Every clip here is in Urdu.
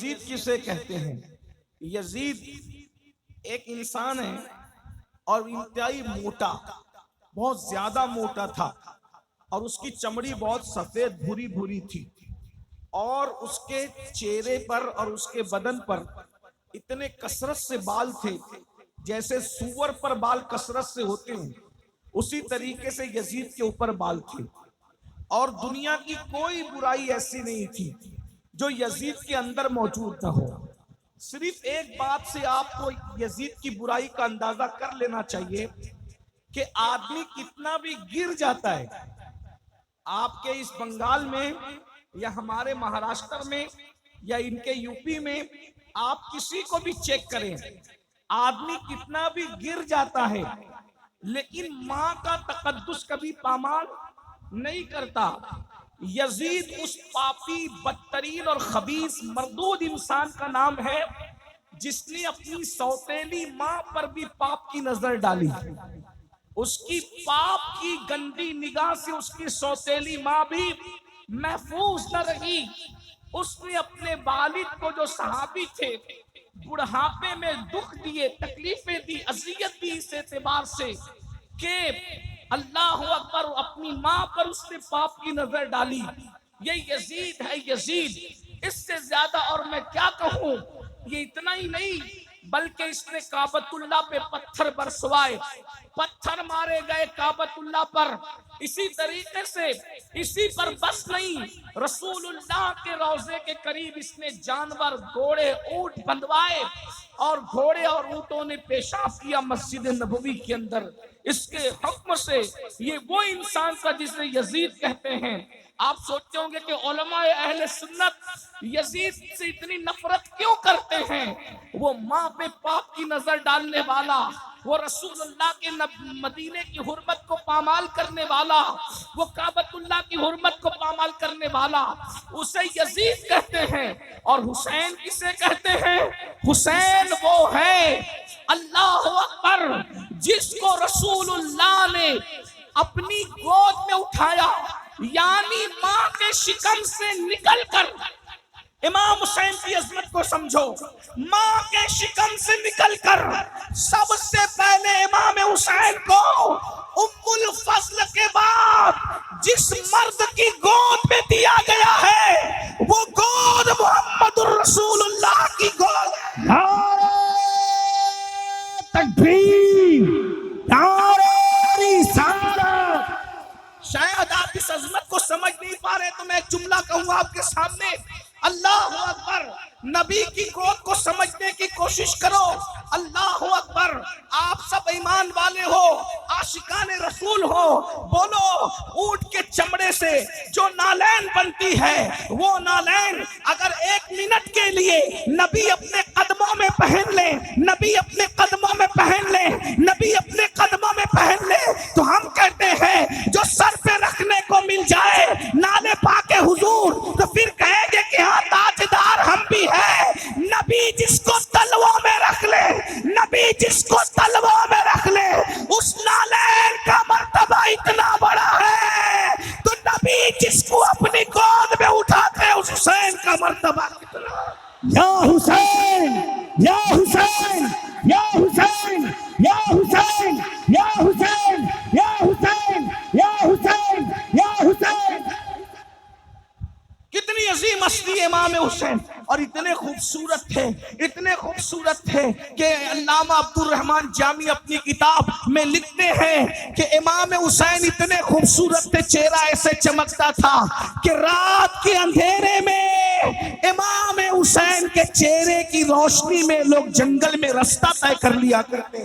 یزید کسے کہتے ہیں؟ یزید ایک انسان ہے اور انتہائی موٹا، بہت زیادہ موٹا تھا، اور اس کی چمڑی بہت سفید بھوری بھوری تھی، اور اس کے چہرے پر اور اس کے بدن پر اتنے کثرت سے بال تھے، جیسے سور پر بال کثرت سے ہوتے ہیں اسی طریقے سے یزید کے اوپر بال تھے، اور دنیا کی کوئی برائی ایسی نہیں تھی جو یزید کے اندر موجود نہ ہو۔ صرف ایک بات سے آپ کو یزید کی برائی کا اندازہ کر لینا چاہیے کہ آدمی کتنا بھی گر جاتا ہے، آپ کے اس بنگال میں یا ہمارے مہاراشٹر میں یا ان کے یو پی میں آپ کسی کو بھی چیک کریں، آدمی کتنا بھی گر جاتا ہے لیکن ماں کا تقدس کبھی پامال نہیں کرتا۔ یزید اس پاپی بدترین اور خبیث مردود انسان کا نام ہے جس نے اپنی سوتیلی ماں پر بھی پاپ کی نظر ڈالی، اس کی پاپ کی گندی نگاہ سے اس کی سوتیلی ماں بھی محفوظ نہ رہی۔ اس نے اپنے والد کو جو صحابی تھے بڑھاپے میں دکھ دیے، تکلیفیں دی، اذیت دی، اس اعتبار سے کہ اللہ اکبر اپنی ماں پر اس نے پاپ کی نظر ڈالی۔ یہ یزید ہے، یزید، اس سے زیادہ اور میں کیا کہوں۔ یہ اتنا ہی نہیں بلکہ اس نے کعبۃ اللہ پہ پتھر برسوائے، پتھر مارے گئے کعبۃ اللہ پر۔ اسی طریقے سے اسی پر بس نہیں، رسول اللہ کے روضے کے قریب اس نے جانور، گھوڑے، اونٹ بندھوائے، اور گھوڑے اور اونٹوں نے پیشاب کیا مسجد نبوی کے اندر۔ اس کے حکم سے یہ وہ انسان تھا جسے یزید کہتے ہیں۔ آپ سوچتے ہوں گے کہ علماء اہل سنت یزید سے اتنی نفرت کیوں کرتے ہیں؟ وہ ماں پہ پاپ کی نظر ڈالنے والا، وہ رسول اللہ کے مدینے کی حرمت کو پامال کرنے والا، وہ کعبۃ اللہ کی حرمت کو پامال کرنے والا، اسے یزید کہتے ہیں۔ اور حسین کسے کہتے ہیں؟ حسین وہ ہے، اللہ اکبر، جس کو رسول اللہ نے اپنی گود میں اٹھایا، یعنی ماں کے شکم سے نکل کر۔ امام حسین کی عظمت کو سمجھو، ماں کے شکم سے نکل کر سب سے پہلے امام حسین کو ام الفضل کے بعد جس مرد کی گود میں دیا گیا ہے وہ گود محمد الرسول اللہ کی گود ہے۔ نعرہ تکبیر، نعرہ رسالت۔ شاید آپ اس عظمت کو سمجھ نہیں پا رہے تو میں ایک جملہ کہوں آپ کے سامنے، اللہ اکبر۔ نبی کی گود کو سمجھنے کی کوشش کرو، اللہ اکبر۔ آپ سب ایمان والے ہو، عاشقان رسول ہو، بولو اونٹ کے چمڑے سے جو نالین بنتی ہے، وہ نالین اگر ایک منٹ کے لیے نبی اپنے قدموں میں پہن لے، نبی اپنے قدموں میں پہن لے، نبی اپنے قدموں میں پہن لے، تو ہم کہتے ہیں جو سر پہ رکھنے کو مل جائے نالے پاک حضور تو پھر کہیں گے کہ ہاں تاجدار ہم بھی ہیں۔ نبی جس کو تلووں میں رکھ لے، نبی جس کو تلووں میں رکھ لے، اس نالین کا مرتبہ اتنا بڑا ہے، تو نبی جس کو اپنی گود میں اٹھاتے اس حسین کا مرتبہ کتنا۔ یا حسین، یا حسین، یا حسین، یا حسین، یا حسین، یا حسین، یا حسین، یا حسین۔ کتنی عظیم ہستی امام حسین، اور اتنے خوبصورت تھے، اتنے خوبصورت تھے کہ علامہ عبد الرحمن جامی اپنی کتاب میں لکھتے ہیں کہ امام حسین اتنے خوبصورت تھے، چہرہ ایسے چمکتا تھا کہ رات کے اندھیرے میں امام حسین کے چہرے کی روشنی میں لوگ جنگل میں رستہ طے کر لیا کرتے۔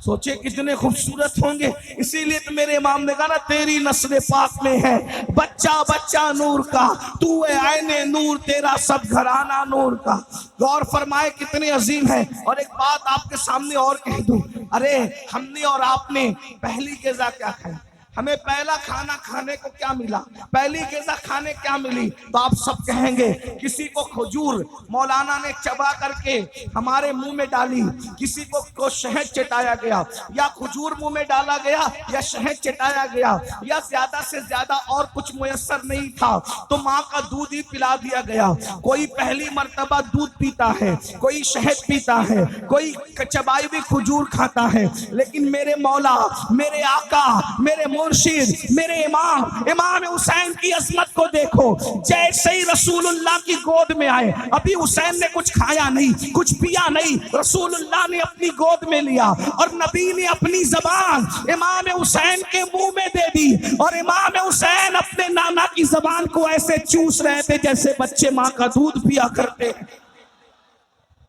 سوچے کتنے خوبصورت ہوں گے۔ اسی لیے تو میرے امام نے کہا نا، تیری نسل پاک میں ہے بچہ بچہ نور کا، تو ہے عین نور، تیرا سب گھرانہ نور کا۔ غور فرمائے کتنے عظیم ہے۔ اور ایک بات آپ کے سامنے اور کہہ دوں، ارے ہم نے اور آپ نے پہلی غذا کیا کھائی؟ ہمیں پہلا کھانا کھانے کو کیا ملا، پہلی غذا کھانے کیا ملی؟ تو آپ سب کہیں گے کسی کو کھجور مولانا نے چبا کر کے ہمارے منہ میں ڈالی، کسی کو شہد چٹایا گیا، یا کھجور منہ میں ڈالا گیا، یا شہد چٹایا گیا، یا زیادہ سے زیادہ اور کچھ میسر نہیں تھا تو ماں کا دودھ ہی پلا دیا گیا۔ کوئی پہلی مرتبہ دودھ پیتا ہے، کوئی شہد پیتا ہے، کوئی چبائی بھی کھجور کھاتا ہے، لیکن میرے مولا، میرے آقا، میرے مرشد، میرے امام حسین کی عظمت کو دیکھو۔ جیسے ہی رسول اللہ کی گود میں آئے، ابھی حسین نے کچھ کھایا نہیں، کچھ پیا نہیں، رسول اللہ نے اپنی گود میں لیا اور نبی نے اپنی زبان امام حسین کے منہ میں دے دی، اور امام حسین اپنے نانا کی زبان کو ایسے چوس رہے تھے جیسے بچے ماں کا دودھ پیا کرتے۔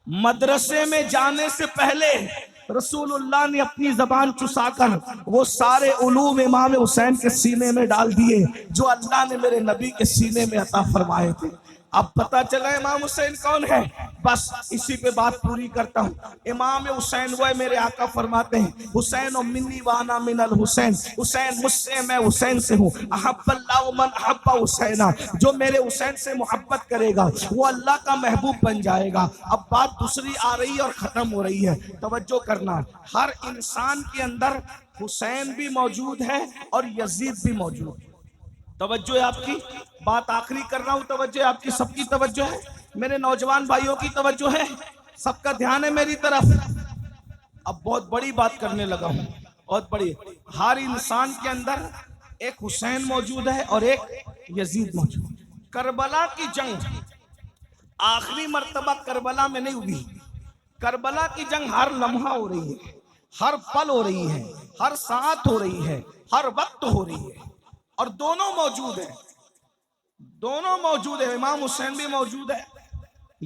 مدرسے میں جانے سے پہلے رسول اللہ نے اپنی زبان چسا کر وہ سارے علوم امام حسین کے سینے میں ڈال دیے جو اللہ نے میرے نبی کے سینے میں عطا فرمائے تھے۔ اب پتہ چلا امام حسین کون ہے، بس اسی پہ بات پوری کرتا ہوں۔ امام حسین وہ ہے، میرے آقا فرماتے ہیں حسین و منی وانا من الحسین، حسین مجھ سے، میں حسین سے ہوں۔ احب اللہ من احب حسینہ، جو میرے حسین سے محبت کرے گا وہ اللہ کا محبوب بن جائے گا۔ اب بات دوسری آ رہی ہے اور ختم ہو رہی ہے، توجہ کرنا۔ ہر انسان کے اندر حسین بھی موجود ہے اور یزید بھی موجود ہے۔ توجہ ہے آپ کی، بات آخری کر رہا ہوں، توجہ ہے آپ کی، سب کی توجہ ہے، میرے نوجوان بھائیوں کی توجہ ہے، سب کا دھیان ہے میری طرف۔ اب بہت بڑی بات کرنے لگا ہوں، بہت بڑی۔ ہر انسان کے اندر ایک حسین موجود ہے اور ایک یزید موجود ہے۔ کربلا کی جنگ آخری مرتبہ کربلا میں نہیں ہوئی، کربلا کی جنگ ہر لمحہ ہو رہی ہے، ہر پل ہو رہی ہے، ہر ساعت ہو رہی ہے، ہر وقت ہو رہی ہے، اور دونوں موجود ہیں، دونوں موجود ہیں۔ امام حسین بھی موجود ہے،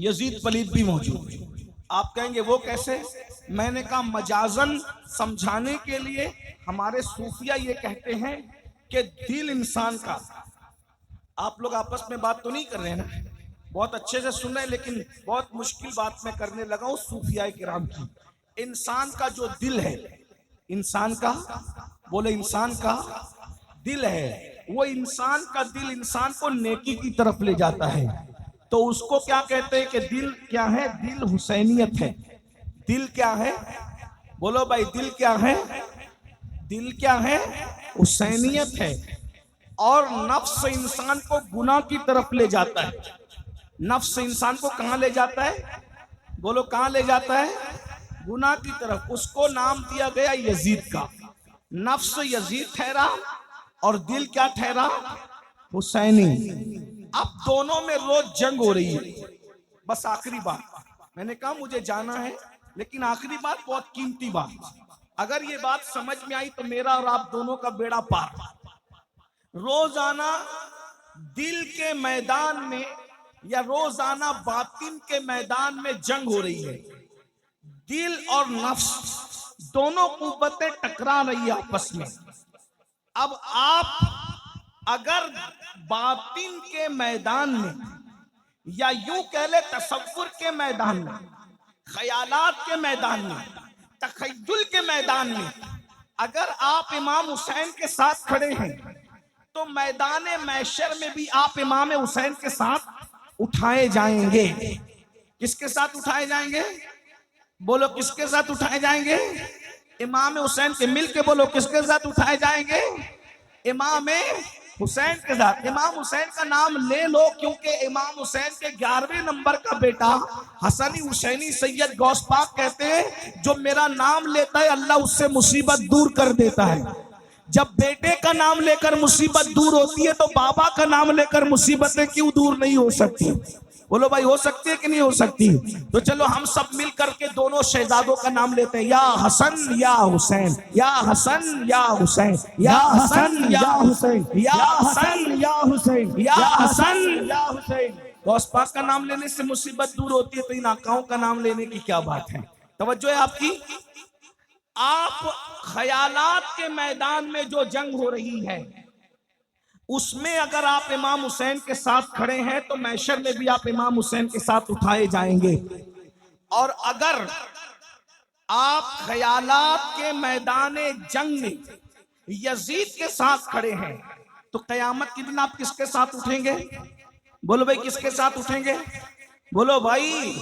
یزید پلید بھی موجود ہے۔ آپ کہیں گے وہ کیسے؟ میں نے کہا مجازن سمجھانے کے لیے ہمارے صوفیہ یہ کہتے ہیں کہ دل انسان کا، آپ لوگ آپس میں بات تو نہیں کر رہے ہیں نا، بہت اچھے سے سن رہے ہیں، لیکن بہت مشکل بات میں کرنے لگا ہوں صوفیاء کرام کی۔ انسان کا جو دل ہے، انسان کا، بولے انسان کا دل ہے، وہ انسان کا دل انسان کو نیکی کی طرف لے جاتا ہے۔ تو اس کو کیا کہتے ہیں کہ دل کیا ہے؟ دل حسینیت ہے۔ دل کیا ہے؟ بولو بھائی، دل کیا ہے؟ دل کیا ہے؟ حسینیت ہے۔ اور نفس انسان کو گناہ کی طرف لے جاتا ہے۔ نفس انسان کو کہاں لے جاتا ہے؟ بولو کہاں لے جاتا ہے؟ گناہ کی طرف۔ اس کو نام دیا گیا یزید کا۔ نفس یزید ٹھہرا اور دل کیا ٹھہرا؟ حسینی۔ اب دونوں میں روز جنگ ہو رہی ہے۔ بس آخری بات، میں نے کہا مجھے جانا ہے، لیکن آخری بات بہت قیمتی بات، اگر یہ بات سمجھ میں آئی تو میرا اور آپ دونوں کا بیڑا پار۔ روزانہ دل کے میدان میں یا روزانہ باطن کے میدان میں جنگ ہو رہی ہے۔ دل اور نفس دونوں قوتیں ٹکرا رہی ہے آپس میں۔ اب آپ اگر باطن کے میدان میں، یا یوں کہہ لے تصور کے میدان میں، خیالات کے میدان میں، تخیل کے میدان میں، اگر آپ امام حسین کے ساتھ کھڑے ہیں تو میدان محشر میں بھی آپ امام حسین کے ساتھ اٹھائے جائیں گے۔ کس کے ساتھ اٹھائے جائیں گے؟ بولو کس کے ساتھ اٹھائے جائیں گے؟ امام حسین کے، مل کے بولو کس کے ساتھ اٹھائے جائیں گے؟ امام حسین کے ساتھ۔ امام حسین کا نام لے لو، کیونکہ امام حسین کے 11ویں نمبر کا بیٹا حسنی حسینی سید غوث پاک کہتے ہیں جو میرا نام لیتا ہے اللہ اس سے مصیبت دور کر دیتا ہے۔ جب بیٹے کا نام لے کر مصیبت دور ہوتی ہے تو بابا کا نام لے کر مصیبتیں کیوں دور نہیں ہو سکتی؟ بولو بھائی، ہو سکتی ہے کہ نہیں ہو سکتی؟ تو چلو ہم سب مل کر کے دونوں شہزادوں کا نام لیتے ہیں، یا حسن یا حسین، یا حسن یا حسین، یا حسن یا حسین، یا حسن یا حسین، یا حسن یا حسین۔ غوث پاک کا نام لینے سے مصیبت دور ہوتی ہے تو ان آقاؤں کا نام لینے کی کیا بات ہے؟ توجہ ہے آپ کی؟ آپ خیالات کے میدان میں جو جنگ ہو رہی ہے اس میں اگر آپ امام حسین کے ساتھ کھڑے ہیں تو محشر میں بھی آپ امام حسین کے ساتھ اٹھائے جائیں گے۔ اور اگر آپ خیالات کے میدان جنگ میں یزید کے ساتھ کھڑے ہیں، تو قیامت کے دن آپ کس کے ساتھ اٹھیں گے؟ بولو بھائی کس کے ساتھ اٹھیں گے؟ بولو بھائی،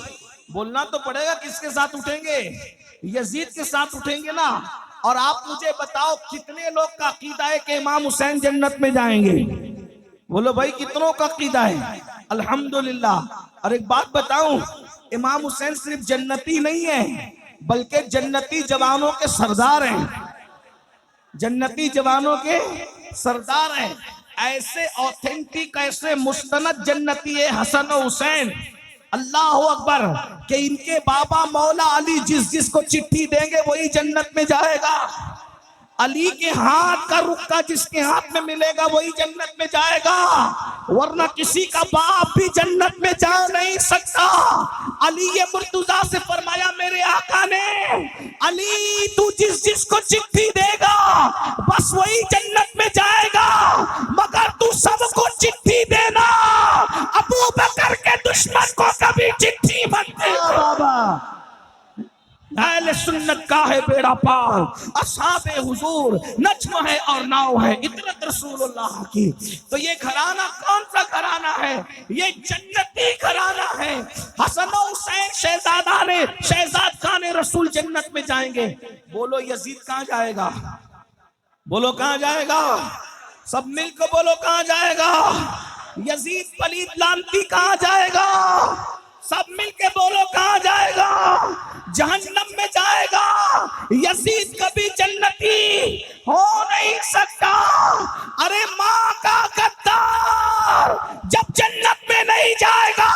بولنا تو پڑے گا کس کے ساتھ اٹھیں گے؟ یزید کے ساتھ اٹھیں گے نا۔ اور آپ مجھے بتاؤ کتنے لوگ کا عقیدہ ہے کہ امام حسین جنت میں جائیں گے؟ بولو بھائی کتنوں کا عقیدہ ہے؟ الحمدللہ۔ اور ایک بات بتاؤں، امام حسین صرف جنتی نہیں ہے بلکہ جنتی جوانوں کے سردار ہیں، جنتی جوانوں کے سردار ہیں۔ ایسے اوتھینٹک، ایسے مستند جنتی ہے حسن و حسین، اللہ اکبر، کہ ان کے بابا مولا علی جس کو چٹھی دیں گے وہی جنت میں جائے گا۔ علی کے ہاتھ کا رکا جس کے ہاتھ میں ملے گا وہی جنت میں جائے گا، ورنہ کسی کا باپ بھی جنت میں جا نہیں سکتا۔ علی مرتضیٰ سے فرمایا میرے آقا نے، علی تو جس کو چٹھی دے گا بس وہی جنت میں جائے گا، مگر تو سب کو چٹھی دینا، ابو بکر کے دشمن کو کبھی چٹھی مت دینا۔ بابا اہل سنت کا ہے بیڑا پار، اصحاب حضور نجم ہے اور ناؤ ہے، اطرت رسول اللہ کی۔ تو یہ گھرانہ کون سا گھرانہ ہے؟ یہ جنتی گھرانہ ہے۔ حسن و حسین شہزاد خان رسول جنت میں جائیں گے۔ بولو یزید کہاں جائے گا؟ بولو کہاں جائے گا؟ سب مل کے بولو کہاں جائے گا؟ یزید پلید لعنتی کہاں جائے گا؟ سب مل کے بولو کہاں جائے گا؟ جہنم میں جائے گا۔ یزید کبھی جنتی ہو نہیں سکتا۔ ارے ماں کا غدار جب جنت میں نہیں جائے گا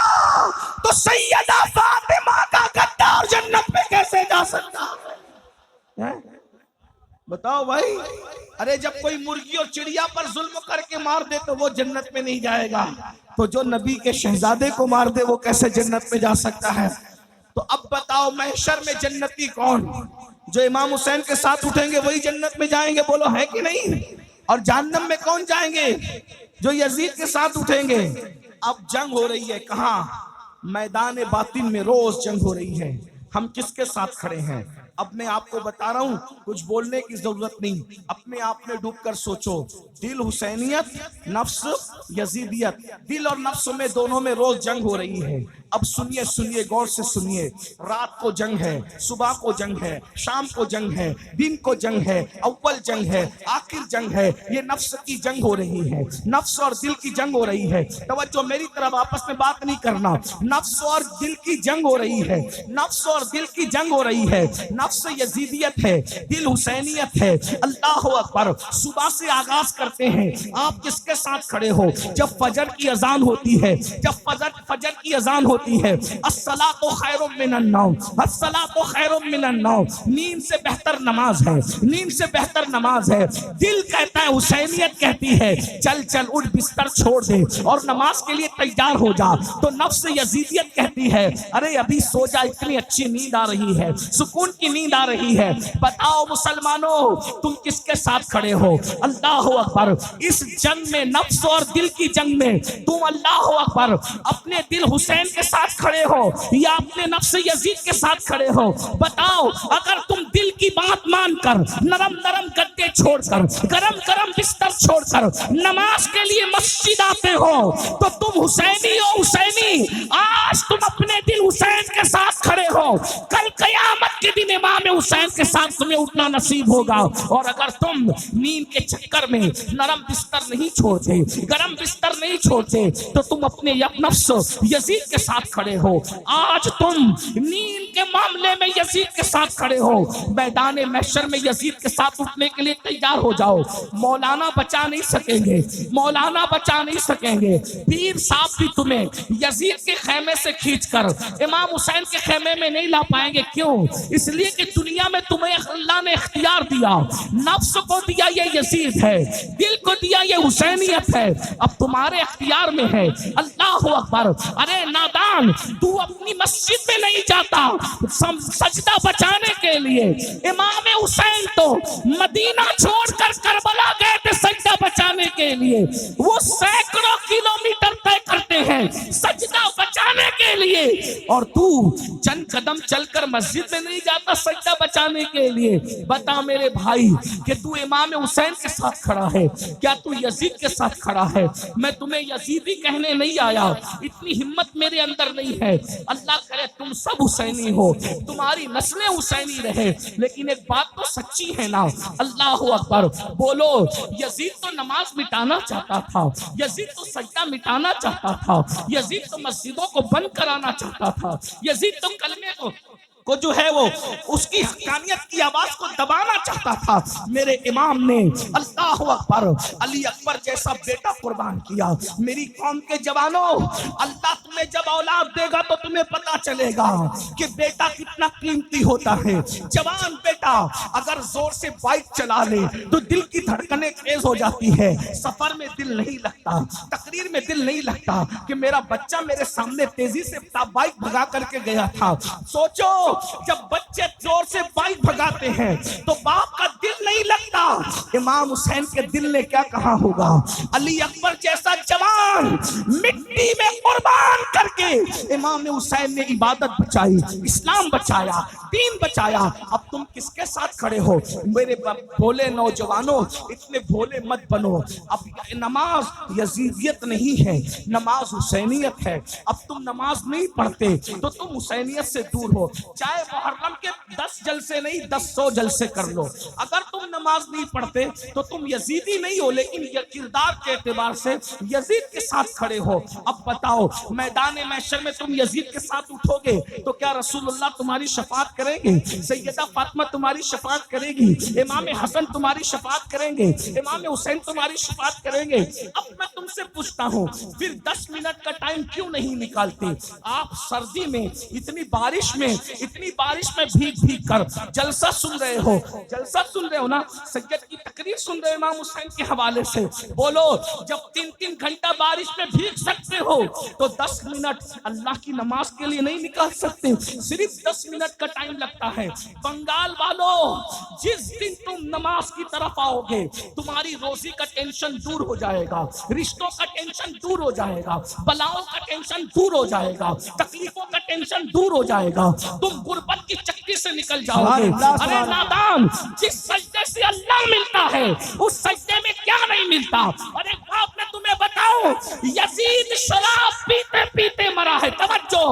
تو سیدہ فاطمہ کا غدار جنت میں کیسے جا سکتا ہے؟ بتاؤ بھائی۔ ارے جب کوئی مرغی اور چڑیا پر ظلم کر کے مار دے تو وہ جنت میں نہیں جائے گا، تو جو نبی کے شہزادے کو مار دے وہ کیسے جنت میں جا سکتا ہے؟ تو اب بتاؤ محشر میں جنتی کون؟ جو امام حسین کے ساتھ اٹھیں گے وہی جنت میں جائیں گے، بولو ہے کہ نہیں؟ اور جہنم میں کون جائیں گے؟ جو یزید کے ساتھ اٹھیں گے۔ اب جنگ ہو رہی ہے کہاں؟ میدان باطن میں روز جنگ ہو رہی ہے۔ ہم کس کے ساتھ کھڑے ہیں؟ اب میں آپ کو بتا رہا ہوں، کچھ بولنے کی ضرورت نہیں، اپنے آپ میں ڈوب کر سوچو۔ دل حسینیت، نفس یزیدیت، دل اور نفس میں دونوں میں روز جنگ ہو رہی ہے۔ اب سنیے غور سے سنیے، رات کو جنگ ہے، صبح کو جنگ ہے، شام کو جنگ ہے، دن کو جنگ ہے، اول جنگ ہے، آخر جنگ ہے۔ یہ نفس کی جنگ ہو رہی ہے، نفس اور دل کی جنگ ہو رہی ہے۔ توجہ میری طرف، آپس میں بات نہیں کرنا۔ نفس اور دل کی جنگ ہو رہی ہے، نفس اور دل کی جنگ ہو رہی ہے۔ نفس یزیدیت ہے، دل حسینیت ہے۔ اللہ اکبر۔ صبح سے آغاز کرتے ہیں، آپ کس کے ساتھ کھڑے ہو؟ جب فجر کی اذان ہوتی ہے، جب فجر کی اذان ہوتی ہے، الصلاۃ خیر من النوم، الصلاۃ خیر من النوم، نیند سے بہتر نماز ہے، نیند سے بہتر نماز ہے۔ دل کہتا ہے، حسینیت کہتی ہے چل چل اٹھ بستر چھوڑ دے اور نماز کے لیے تیار ہو جا۔ تو نفس یزیدیت کہتی ہے ارے ابھی سو جا، اتنی اچھی نیند آ رہی ہے، سکون کی نیند آ رہی ہے۔ بتاؤ مسلمانوں تم کس کے ساتھ کھڑے ہو؟ اللہ اکبر۔ اس جنگ میں، نفس اور دل کی جنگ میں، تم اللہ اکبر اپنے دل حسین کے ساتھ کھڑے ہو یا اپنے نفس یزید کے ساتھ کھڑے ہو؟ بتاؤ، اگر تم دل کی بات مان کر، نرم نرم گدے چھوڑ کر، گرم گرم بستر چھوڑ کر نماز کے لیے مسجد آتے ہو تو تم حسینی ہو، حسینی۔ آج تم اپنے دل حسین کے ساتھ کھڑے ہو، کل قیامت کے دن امام حسین کے ساتھ تمہیں اٹھنا نصیب ہوگا۔ اور اگر تم نیند کے چکر میں نرم بستر نہیں چھوڑتے، گرم بستر نہیں چھوڑتے، تو تم اپنے نفس یزید کے ساتھ کھڑے ہو۔ آج تم نیند کے معاملے میں یزید کے ساتھ کھڑے ہو، میدان محشر میں یزید کے ساتھ اٹھنے کے لیے تیار ہو جاؤ۔ مولانا بچا نہیں سکیں گے، مولانا بچا نہیں سکیں گے، پیر صاحب بھی تمہیں یزید کے خیمے سے کھینچ کر امام حسین کے خیمے میں نہیں لا پائیں گے۔ کیوں؟ اس لیے کہ دنیا میں تمہیں اللہ نے اختیار دیا، نفس کو دیا یہ یزید ہے، دل کو دیا یہ حسینیت ہے، اب تمہارے اختیار میں ہے۔ اللہ اکبر۔ ارے نادان، تو اپنی مسجد میں نہیں جاتا سجدہ بچانے کے لیے، امام حسین تو مدینہ چھوڑ کر کربلا گئے تھے سجدہ بچانے کے لیے، وہ سینکڑوں کلومیٹر طے کرتے ہیں سجدہ بچانے کے لیے، اور تو چند قدم چل کر مسجد میں نہیں نہیں جاتا سجدہ بچانے کے لیے. بتا میرے بھائی کہ تو امام حسین کے ساتھ کھڑا ہے, کیا تو یزید کے ساتھ کھڑا ہے؟ میں تمہیں یزیدی کہنے نہیں آیا, اتنی ہمت میرے اندر نہیں ہے. اللہ کرے تم سب حسینی ہو, تمہاری نسلیں حسینی رہے, لیکن ایک بات تو سچی ہے نا. اللہ اکبر بولو. یزید تو نماز مٹانا چاہتا تھا, یزید تو سجدہ مٹانا چاہتا تھا, یزید تو مسجدوں کو بند کرانا چاہتا تھا, یزید تو کلمے کو جو ہے وہ اس کی حقانیت کی آواز کو دبانا چاہتا تھا. میرے امام نے اللہ اکبر علی اکبر جیسا بیٹا قربان کیا. میری قوم کے جوانوں, اللہ تمہیں جب اولاد دے گا تو تمہیں پتا چلے گا کہ بیٹا کتنا قیمتی ہوتا ہے. جوان بیٹا اگر زور سے بائک چلا لے تو دل کی دھڑکنیں تیز ہو جاتی ہے, سفر میں دل نہیں لگتا, تقریر میں دل نہیں لگتا. کہ میرا بچہ میرے سامنے تیزی سے بائک بھگا کر کے گیا تھا. سوچو جب بچے زور سے بائک بھگاتے ہیں تو باپ کا دل نہیں لگتا. امام حسین کے دل نے کیا کہا ہوگا؟ علی اکبر جیسا جوان مٹی میں قربان کر کے امام حسین نے عبادت بچائی, اسلام بچایا, دین بچایا. اب تم کس کے ساتھ کھڑے ہو؟ میرے بھولے نوجوانوں, اتنے بھولے مت بنو. اب نماز یزیدیت نہیں ہے, نماز حسینیت ہے. اب تم نماز نہیں پڑھتے تو تم حسینیت سے دور ہو. چاہے محرم کے 10 جلسے نہیں 100 جلسے کر لو, اگر تم نماز نہیں پڑھتے تو تم یزیدی نہیں ہو, لیکن یہ کردار کے اعتبار سے یزید کے ساتھ کھڑے ہو. اب بتاؤ میدان محشر میں تم یزید کے ساتھ اٹھو گے تو کیا رسول اللہ تمہاری شفاعت کریں گے؟ سیدہ فاطمہ تمہاری شفاعت کرے گی, امام حسن تمہاری شفاعت کریں گے, امام حسین تمہاری شفاعت کریں گے. اب میں تم سے پوچھتا ہوں پھر 10 منٹ کا ٹائم کیوں نہیں نکالتے؟ آپ سردی میں اتنی بارش میں بھیگ بھیگ کر جلسہ سن رہے ہو, جلسہ سن رہے ہو نا, سید کی تقریر سن رہے ہو امام حسین کے حوالے سے. بولو جب 3 گھنٹہ بارش میں بھیگ سکتے ہو تو 10 منٹ اللہ کی نماز کے لیے نہیں نکال سکتے؟ صرف 10 منٹ کا ٹائم لگتا ہے. بنگال والوں, جس دن تم نماز کی طرف آؤ گے تمہاری روزی کا ٹینشن دور ہو جائے گا, رشتوں کا ٹینشن دور ہو جائے گا, بلاؤں کا ٹینشن دور ہو جائے گا, تکلیفوں کا ٹینشن دور ہو جائے گا, تم غربت کی چکی سے نکل جاؤ گے. ارے نادان, جس سجدے سے اللہ ملتا ہے اس سجدے میں کیا نہیں ملتا؟ اور ایک بات میں تمہیں بتاؤں, یزید شراب پیتے پیتے مرا ہے. توجہ,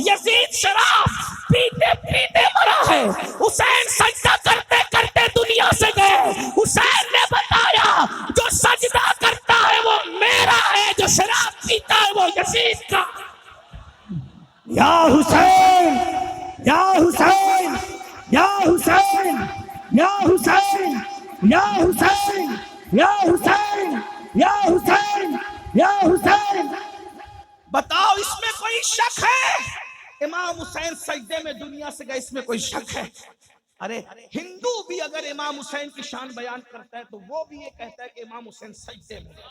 یزید شراب پیتے پیتے مرا ہے. حسین سجدہ کرتے کرتے دنیا سے گئے. حسین نے بتایا جو سجدہ کرتا ہے وہ میرا ہے, جو شراب پیتا ہے وہ یزید کا. یا حسین, یا حسین, یا حسین, یا حسین, یا حسین, یا حسین, یا حسین, یا حسین. بتاؤ اس میں کوئی شک ہے؟ امام حسین سجدے میں دنیا سے گئے, اس میں کوئی شک ہے؟ ارے ہندو بھی اگر امام حسین کی شان بیان کرتا ہے تو وہ بھی یہ کہتا ہے کہ امام حسین سجدے میں گئے.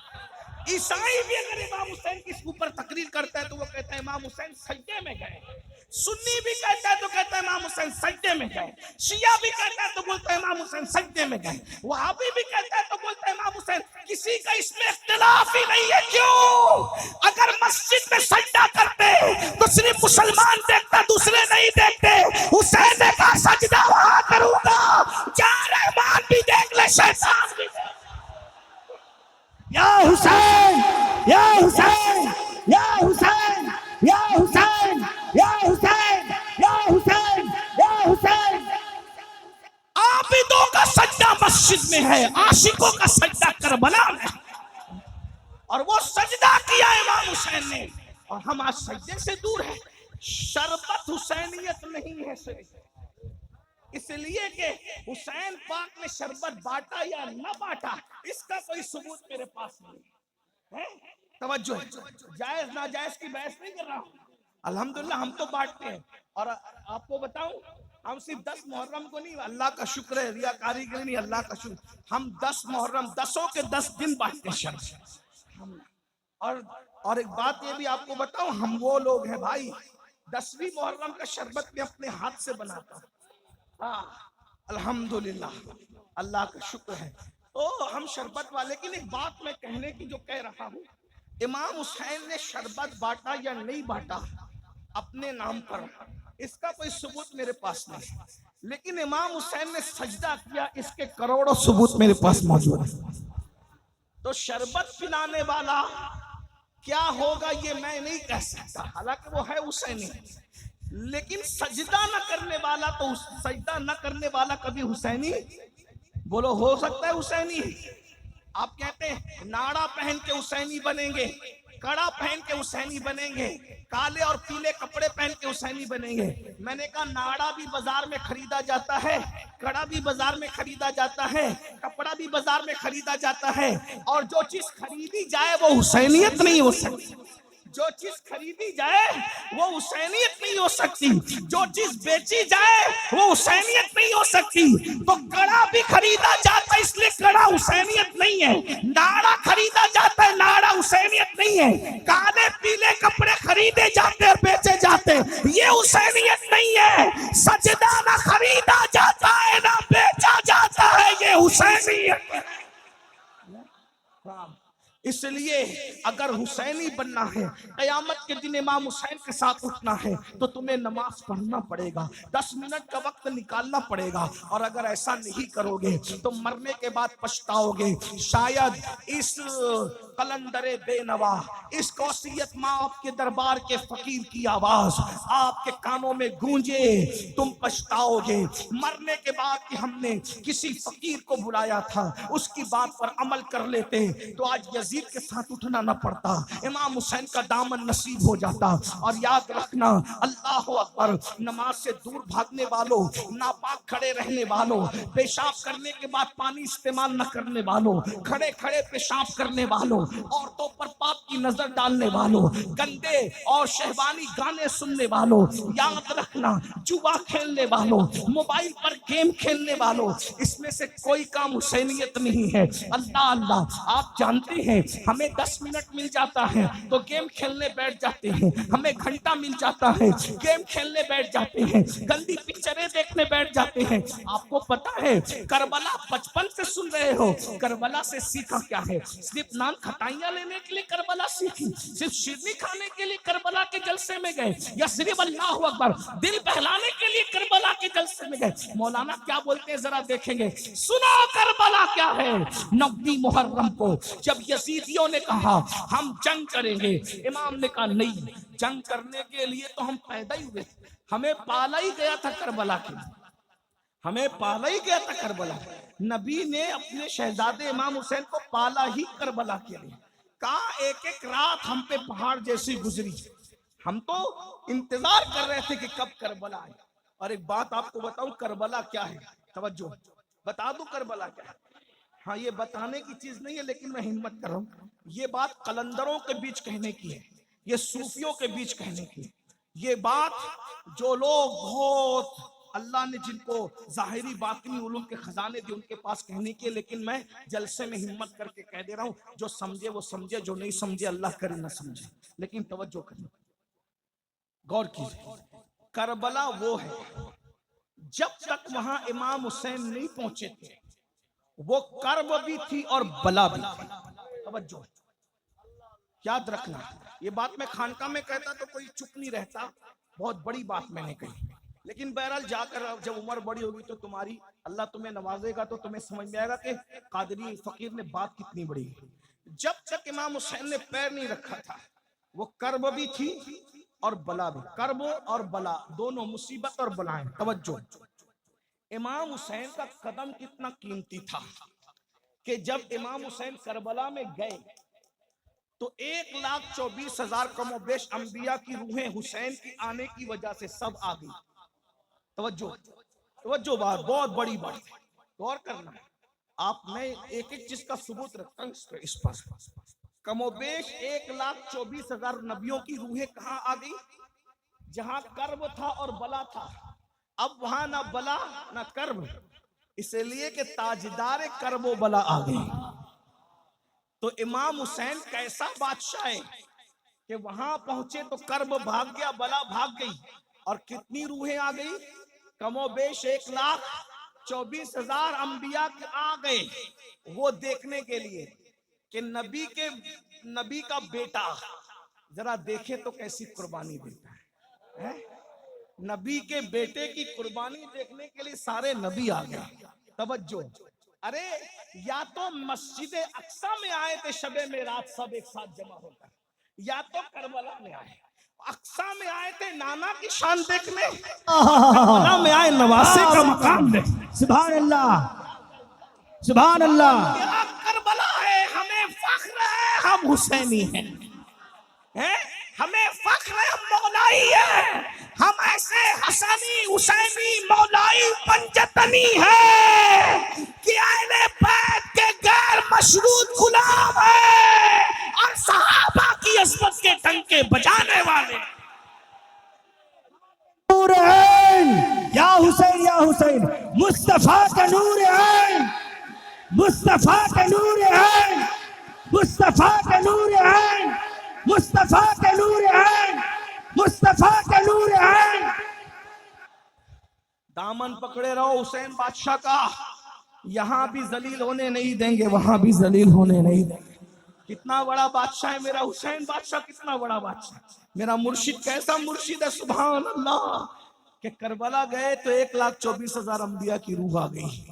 عیسائی بھی اگر امام حسین کی اوپر تقریر کرتا ہے تو وہ کہتا ہے امام حسین سجدے میں گئے. سنی بھی کہتا ہے تو کہتا ہے امام حسین سجدے میں گئے. شیعہ بھی کہتا ہے تو بولتا ہے امام حسین سجدے میں گئے. وہابی بھی کہتا ہے تو بولتا ہے امام حسین. کسی کا اس میں اختلاف ہی نہیں ہے. کیوں؟ اگر مسجد میں سجدہ کرتے تو صرف مسلمان دیکھتا, دوسرے نہیں دیکھتے. حسین نے کہا سجدہ وہاں کروں گا جہاں رحمان بھی دیکھ لے, شیطان بھی دیکھ. یا حسین, یا حسین, یا حسین, یا حسین, یا حسین, یا حسین, یا حسین. عابدوں کا سجدہ مسجد میں ہے, عاشقوں کا سجدہ کربلا میں ہے. اور وہ سجدہ کیا امام حسین نے, اور ہم آج سجدے سے دور ہیں. شربت حسینیت نہیں ہے صرف اس لیے کہ حسین پاک نے شربت بانٹا یا نہ بانٹا, اس کا کوئی ثبوت میرے پاس نہیں ہے. توجہ, جائز ناجائز کی بحث نہیں کر رہا ہوں. الحمدللہ ہم تو بانٹتے ہیں. اور آپ کو بتاؤں, ہم صرف 10 محرم کو نہیں, اللہ کا شکر ہے, ریاکاری کے نہیں, اللہ کا شکر, ہم 10 محرم 10 کے 10 دن بانٹتے ہیں شربت. اور ایک بات یہ بھی آپ کو بتاؤں, ہم وہ لوگ ہیں بھائی 10ویں محرم کا شربت میں اپنے ہاتھ سے بناتا ہوں. الحمدللہ, اللہ کا شکر ہے. تو ہم شربت والے. لیکن ایک بات میں کہنے کی جو کہہ رہا ہوں, امام حسین نے شربت بانٹا یا نہیں بانٹا اپنے نام پر, اس کا کوئی ثبوت میرے پاس نہیں، لیکن امام حسین نے سجدہ کیا، اس کے کروڑوں ثبوت میرے پاس موجود ہے۔ تو شربت پلانے والا کیا ہوگا یہ میں نہیں کہہ سکتا، حالانکہ وہ ہے حسینی، لیکن سجدہ نہ کرنے والا تو سجدہ نہ کرنے والا کبھی حسینی بولو ہو سکتا ہے حسینی؟ آپ کہتے ہیں ناڑا پہن کے حسینی بنیں گے، کڑا پہن کے حسینی بنیں گے، کالے اور پیلے کپڑے پہن کے حسینی بنیں گے۔ میں نے کہا ناڑا بھی بازار میں خریدا جاتا ہے، کڑا بھی بازار میں خریدا جاتا ہے، کپڑا بھی بازار میں خریدا جاتا ہے، اور جو چیز خریدی جائے وہ حسینیت نہیں ہو سکتی۔ جو چیز خریدی جائے وہ حسینیت نہیں ہو سکتی، جو چیز بیچی جائے وہ حسینیت نہیں ہو سکتی۔ تو کڑا بھی خریدا جاتا ہے، اس لیے کڑا حسینیت نہیں ہے۔ ناڑا خریدا جاتا ہے، ناڑا حسینیت نہیں ہے۔ کالے پیلے کپڑے خریدے جاتے اور بیچے جاتے، یہ حسینیت نہیں ہے۔ سجدہ نہ خریدا جاتا ہے نہ بیچا جاتا ہے، یہ حسینیت ہے۔ اس لیے اگر حسینی بننا ہے، قیامت کے دن امام حسین کے ساتھ اٹھنا ہے، تو تمہیں نماز پڑھنا پڑے گا، 10 منٹ کا وقت نکالنا پڑے گا، اور اگر ایسا نہیں کرو گے تو مرنے کے بعد پچھتاؤ گے۔ شاید اس قلندر بے نوا، اس کوثیت مآب کے دربار کے فقیر کی آواز آپ کے کانوں میں گونجے، تم پچھتاؤ گے۔ مرنے کے بعد کہ ہم نے کسی فقیر کو بلایا تھا، اس کی بات پر عمل کر لیتے تو آج یزید کے ساتھ اٹھنا نہ پڑتا، امام حسین کا دامن نصیب ہو جاتا۔ اور یاد رکھنا، اللہ اکبر، نماز سے دور بھاگنے والوں، ناپاک کھڑے رہنے والوں، پیشاب کرنے کے بعد پانی استعمال نہ کرنے والوں، کھڑے کھڑے پیشاب کرنے والوں، عورتوں پر پاپ کی نظر ڈالنے والوں، گندے اور شہوانی گانے سننے والوں، یاد رکھنا جوا کھیلنے والوں، موبائل پر گیم کھیلنے والوں، اس میں سے کوئی کام حسینیت نہیں ہے۔ اللہ اللہ، آپ جانتے ہیں ہمیں 10 منٹ مل جاتا ہے تو گیم کھیلنے بیٹھ جاتے ہیں، ہمیں گھنٹہ مل جاتا ہے گیم کھیلنے بیٹھ جاتے ہیں، گندی پکچریں دیکھنے بیٹھ جاتے ہیں۔ آپ کو پتا ہے کربلا بچپن سے سن رہے ہو، کربلا سے سیکھا کیا ہے؟ صرف نان کھٹائیاں لینے کے لیے کربلا سیکھی؟ صرف شیرنی کھانے کے لیے کربلا کے جلسے میں گئے؟ یا صرف اللہ اکبر دل بہلانے کے لیے کربلا کے جلسے میں گئے؟ مولانا کیا بولتے ہیں ذرا دیکھیں گے، سنا کربلا کیا ہے۔ 9 محرم کو جب یزیدیوں نے کہا ہم جنگ کریں گے، امام نے کہا نہیں، جنگ کرنے کے لیے تو ہم پیدا ہی ہوئے تھے، ہمیں پالا ہی گیا تھا کربلا کے لیے، ہمیں پالا ہی گیا تھا کربلا۔ نبی نے اپنے شہزادے امام حسین کو پالا ہی کربلا کے لیے، کہا ایک ایک رات ہم پہ پہاڑ جیسی گزری، ہم تو انتظار کر رہے تھے کہ کب کربلا آئے۔ اور ایک بات آپ کو بتاؤں، کربلا کیا ہے؟ توجہ، بتا دوں کربلا کیا ہے؟ ہاں یہ بتانے کی چیز نہیں ہے، لیکن میں ہمت کر رہا ہوں، یہ بات قلندروں کے بیچ کہنے کی ہے، یہ صوفیوں کے بیچ کہنے کی ہے، یہ بات جو لوگ بہت اللہ نے جن کو ظاہری باطنی علوم کے خزانے دی ان کے پاس کہنے کی ہے، لیکن میں جلسے میں ہمت کر کے کہہ دے رہا ہوں، جو سمجھے وہ سمجھے، جو نہیں سمجھے اللہ کرے نہ سمجھے، لیکن توجہ کریں، غور کیجئے۔ کربلا وہ ہے جب تک وہاں امام حسین نہیں پہنچے تھے وہ کرب بھی تھی اور بلا بھی تھی۔ توجہ، یاد رکھنا، یہ بات میں خانقاہ میں کہتا تو کوئی چپ نہیں رہتا، بہت بڑی بات میں نے کہی، لیکن بہرحال جا کر جب عمر بڑی ہوگی تو تمہاری اللہ تمہیں نوازے گا تو تمہیں سمجھ میں آئے گا کہ قادری فقیر نے بات کتنی بڑی ہے۔ جب تک امام حسین نے پیر نہیں رکھا تھا وہ کرب بھی تھی اور بلا بھی، کرب اور بلا دونوں مصیبت اور بلائیں۔ توجہ، امام حسین کا قدم کتنا قیمتی تھا کہ جب امام حسین کربلا میں گئے تو 1,24,000 کم و بیش انبیاء کی روحیں حسین کی آنے کی وجہ سے سب آ گئی۔ توجہ بہت بڑی بات ہے، غور کرنا، آپ میں ایک ایک چیز کا ثبوت رکھتا ہوں اس پاس۔ کم و بیش 1,24,000 نبیوں کی روحیں کہاں آ گئی؟ جہاں کرب تھا اور بلا تھا، اب وہاں نہ بلا نہ کرب، اس لیے کہ تاجدار کرب و بلا آ گئے۔ تو امام حسین کیسا بادشاہ ہے کہ وہاں پہنچے تو کرب بھاگ گیا، بلا بھاگ گئی، اور کتنی روحیں آ گئی؟ کم و بیش 1,24,000 انبیاء آ گئے وہ دیکھنے کے لیے کہ نبی کا بیٹا ذرا دیکھے تو کیسی قربانی دیتا ہے۔ نبی کے بیٹے کی قربانی دیکھنے کے لیے سارے نبی آ گئے. توجہ. ارے یا تو مسجد اقصی میں آئے تھے شب معراج سب ایک ساتھ جمع ہو کر, یا تو کربلا میں آئے. اقصی میں آئے تھے نانا کی شان دیکھنے, کربلا میں آئے نواسے کا مقام دیکھنے. سبحان اللہ, سبحان اللہ. کیا کربلا ہے, ہمیں فخر ہے ہم حسینی ہیں, ہمیں فخر ہے ہم مولائی ہیں, ہم ایسے حسنی حسینی مولائی پنجتنی ہیں کہ اہل بیت کے غیر مشروط غلام ہیں اور صحابہ کی عظمت کے ڈنکے بجانے والے. نور عین یا حسین یا حسین, مصطفیٰ کا نور عین, مصطفیٰ کا نور عین, مصطفیٰ کا نور عین, مصطفیٰ کا نور عین, مصطفیٰ کا نور عین. دامن پکڑے رہو حسین بادشاہ کا, یہاں بھی ذلیل ہونے نہیں دیں گے, وہاں بھی ذلیل ہونے نہیں دیں گے. کتنا بڑا بادشاہ ہے میرا حسین بادشاہ, کتنا بڑا بادشاہ. میرا مرشد کیسا مرشد ہے, سبحان اللہ, کہ کربلا گئے تو 1,24,000 انبیاء کی روح آ گئی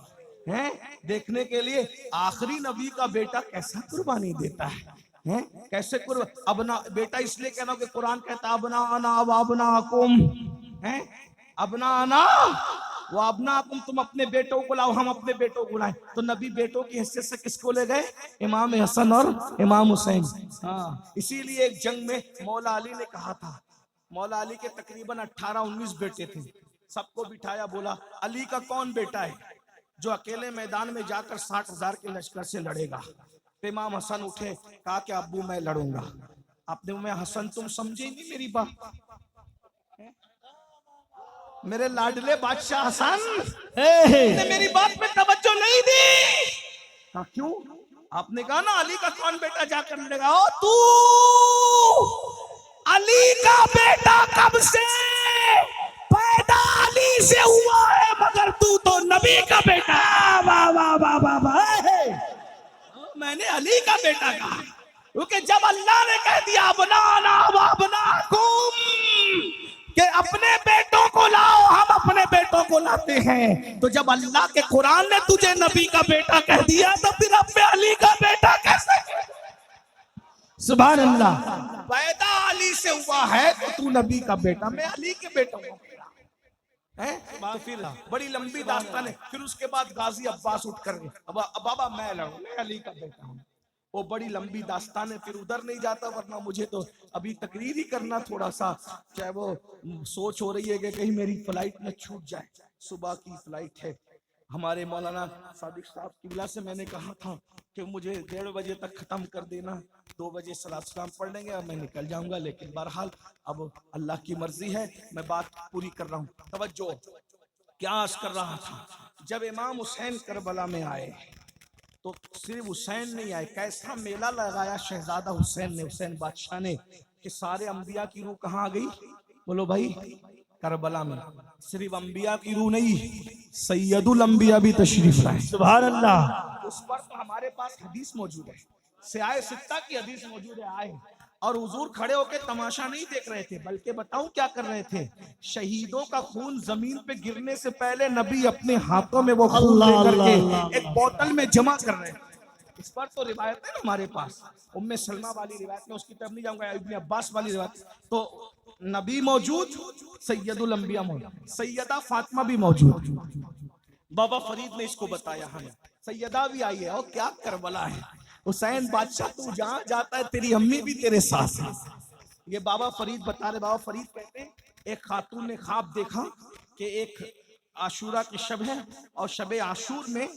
ہیں دیکھنے کے لیے آخری نبی کا بیٹا کیسا قربانی دیتا ہے, کیسے ابنا بیٹا اس لیے کہنا کہ قرآن کہتا ابنا انا و ابناکم, ابنا انا و ابناکم, تم اپنے بیٹوں کو لاؤ ہم اپنے بیٹوں کو لائیں. تو نبی بیٹوں کی حیثیت سے کس کو لے گئے, امام حسن اور امام حسین. ہاں اسی لیے ایک جنگ میں مولا علی نے کہا تھا, مولا علی کے تقریباً 18-19 بیٹے تھے, سب کو بٹھایا, بولا علی کا کون بیٹا ہے جو اکیلے میدان میں جا کر 60,000 کے لشکر سے لڑے گا. تو امام حسن اٹھے, کہا کہ ابو میں لڑوں گا. آپ نے میں حسن تم سمجھے نہیں میری بات, میرے لاڈلے بادشاہ حسن نے میری بات میں توجہ نہیں دی. کہا کیوں؟ آپ نے کہا نا علی کا کون بیٹا جا کر لڑے گا. تو علی کا بیٹا کب سے پیدا علی سے ہوا ہے, مگر تو نبی کا بیٹا. واہ واہ واہ واہ واہ. میں نے علی کا بیٹا کہا کیونکہ جب اللہ نے کہہ دیا بنانا وابناکم کہ اپنے بیٹوں کو لاؤ, ہم اپنے بیٹوں کو لاتے ہیں, تو جب اللہ کے قرآن نے تجھے نبی کا بیٹا کہہ دیا تو پھر اب میں علی کا بیٹا کیسے. سبحان اللہ. پیدا علی سے ہوا ہے تو تو نبی کا بیٹا, میں علی کے بیٹا ہوں. پھر بڑی لمبی داستان ہے. پھر اس کے بعد غازی عباس اٹھ کر گئے, بابا میں لڑوں, میں علی کا بیٹا ہوں. وہ بڑی لمبی داستان ہے, پھر ادھر نہیں جاتا, ورنہ مجھے تو ابھی تقریر ہی کرنا تھوڑا سا, چاہے وہ سوچ ہو رہی ہے کہ کہیں میری فلائٹ میں چھوٹ جائے. صبح کی فلائٹ ہے. ہمارے مولانا صادق صاحب کی بلا سے میں نے کہا تھا کہ مجھے 1:30 بجے تک ختم کر دینا, 2 بجے صلاۃ السلام پڑھ لیں گے اور میں نکل جاؤں گا. لیکن بہرحال اب اللہ کی مرضی ہے, میں بات پوری کر رہا ہوں. توجہ, کیا عرض کر رہا تھا, جب امام حسین کربلا میں آئے تو صرف حسین نہیں آئے, کیسا میلہ لگایا شہزادہ حسین نے, حسین بادشاہ نے, کہ سارے انبیاء کی روح کہاں آ گئی, بولو بھائی, کربلا میں. صرف انبیاء کی روح نہیں, سید الانبیاء بھی تشریف لائے. سبحان اللہ. اس پر تو ہمارے پاس حدیث موجود ہے, سیاہ ستہ کی حدیث موجود ہے. آئے اور حضور کھڑے ہو کے تماشا نہیں دیکھ رہے تھے, بلکہ بتاؤں کیا کر رہے تھے, شہیدوں کا خون زمین پہ گرنے سے پہلے نبی اپنے ہاتھوں میں وہ خون لے کر کے ایک بوتل میں جمع کر رہے تھے. اس پر تو روایت ہے نا ہمارے پاس, ام سلمہ والی روایت میں, اس کی طرف نہیں جاؤں گا, ابن عباس والی روایت. تو نبی موجود, سید الانبیاء موجود, سیدہ فاطمہ بھی موجود. بابا فرید نے اس کو بتایا ہمیں, سیدہ بھی آئی ہے. اور کیا کربلا ہے, حسین بادشاہ تو جہاں جاتا ہے تیری امی بھی تیرے ساتھ ہے. یہ بابا فرید بتا رہے. بابا فرید کہتے ہیں ایک خاتون نے خواب دیکھا کہ ایک عاشورہ کی شب ہے, اور شب عاشور میں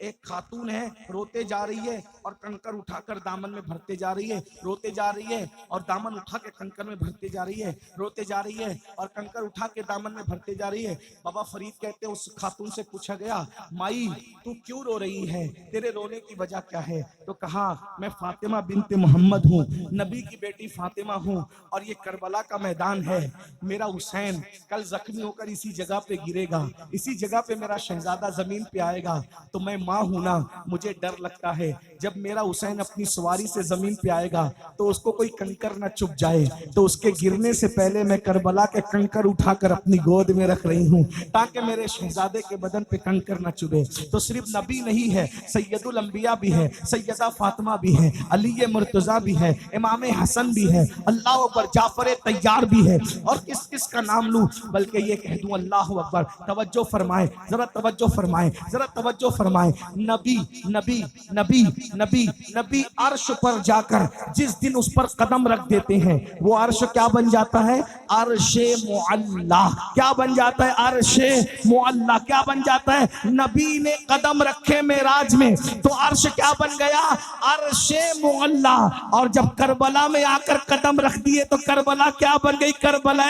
ایک خاتون ہے, روتے جا رہی ہے اور کنکر اٹھا کر دامن میں بھرتے جا رہی ہے, روتے جا رہی ہے اور دامن اٹھا کے کنکر میں بھرتے جا رہی ہے, روتے جا رہی ہے اور کنکر اٹھا کے دامن میں بھرتے جا رہی ہے. بابا فرید کہتے ہیں اس خاتون سے پوچھا گیا, مائی تو کیوں رو رہی ہے, تیرے رونے کی وجہ کیا ہے؟ تو کہا میں فاطمہ بنت محمد ہوں, نبی کی بیٹی فاطمہ ہوں, اور یہ کربلا کا میدان ہے. میرا حسین کل زخمی ہو کر اسی جگہ پہ گرے گا, اسی جگہ پہ میرا شہزادہ زمین پہ آئے گا, تو میں ماں ہوں نا, مجھے ڈر لگتا ہے جب میرا حسین اپنی سواری سے زمین پہ آئے گا تو اس کو کوئی کنکر نہ چپ جائے، تو اس کے گرنے سے پہلے میں کربلا کے کنکر اٹھا کر اپنی گود میں رکھ رہی ہوں تاکہ میرے شہزادے کے بدن پہ کنکر نہ چبھے۔ تو صرف نبی نہیں ہے، سید الانبیاء بھی ہے، سیدہ فاطمہ بھی ہے، علی مرتضیٰ بھی ہے، امام حسن بھی ہے، اللہ اکبر، جعفر طیار بھی ہے، اور کس کس کا نام لوں، بلکہ یہ کہہ دوں اللہ اکبر۔ توجہ فرمائیں، ذرا توجہ فرمائیں، ذرا توجہ فرمائیں۔ نبی نبی نبی نبی نبی عرش پر جا کر جس دن اس پر قدم رکھ دیتے ہیں وہ عرش کیا بن جاتا ہے؟ عرش معلی۔ کیا بن جاتا ہے؟ عرش معلی۔ کیا بن جاتا ہے؟ نبی نے قدم رکھے معراج میں تو عرش کیا بن گیا؟ عرش معلی۔ اور جب کربلا میں آ کر قدم رکھ دیے تو کربلا کیا بن گئی؟ کربلا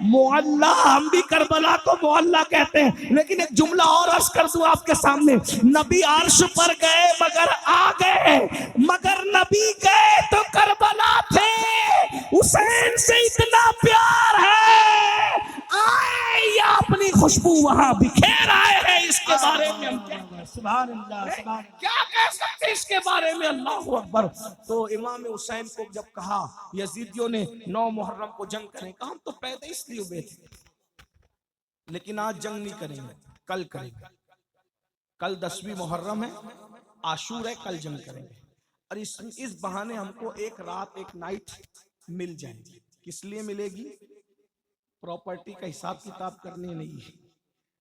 معلی۔ ہم بھی کربلا کو معلی کہتے ہیں، لیکن ایک جملہ اور عرض کر دوں آپ کے سامنے، نبی عرش پر گئے مگر آ گئے، مگر نبی گئے تو کربلا تھے۔ حسین سے اتنا پیار ہے، آئے یا اپنی خوشبو وہاں بکھیر آئے ہیں، اس کے بارے میں ہم سبحان اللہ، سبحان اللہ۔ کیا کہہ سکتے اس کے بارے میں؟ اللہ اکبر۔ تو امام حسین کو جب کہا یزیدیوں نے 9 محرم کو جنگ کریں، کہا ہم تو پیدا اس لیے ہوئے تھے، لیکن آج جنگ نہیں کریں گے، کل کریں گے۔ کل 10ویں محرم ہے، عاشور ہے، کل جنگ کریں گے۔ اور اس بہانے ہم کو ایک رات ایک نائٹ مل جائے گی۔ کس لیے ملے گی؟ پراپرٹی کا حساب کتاب کرنے نہیں،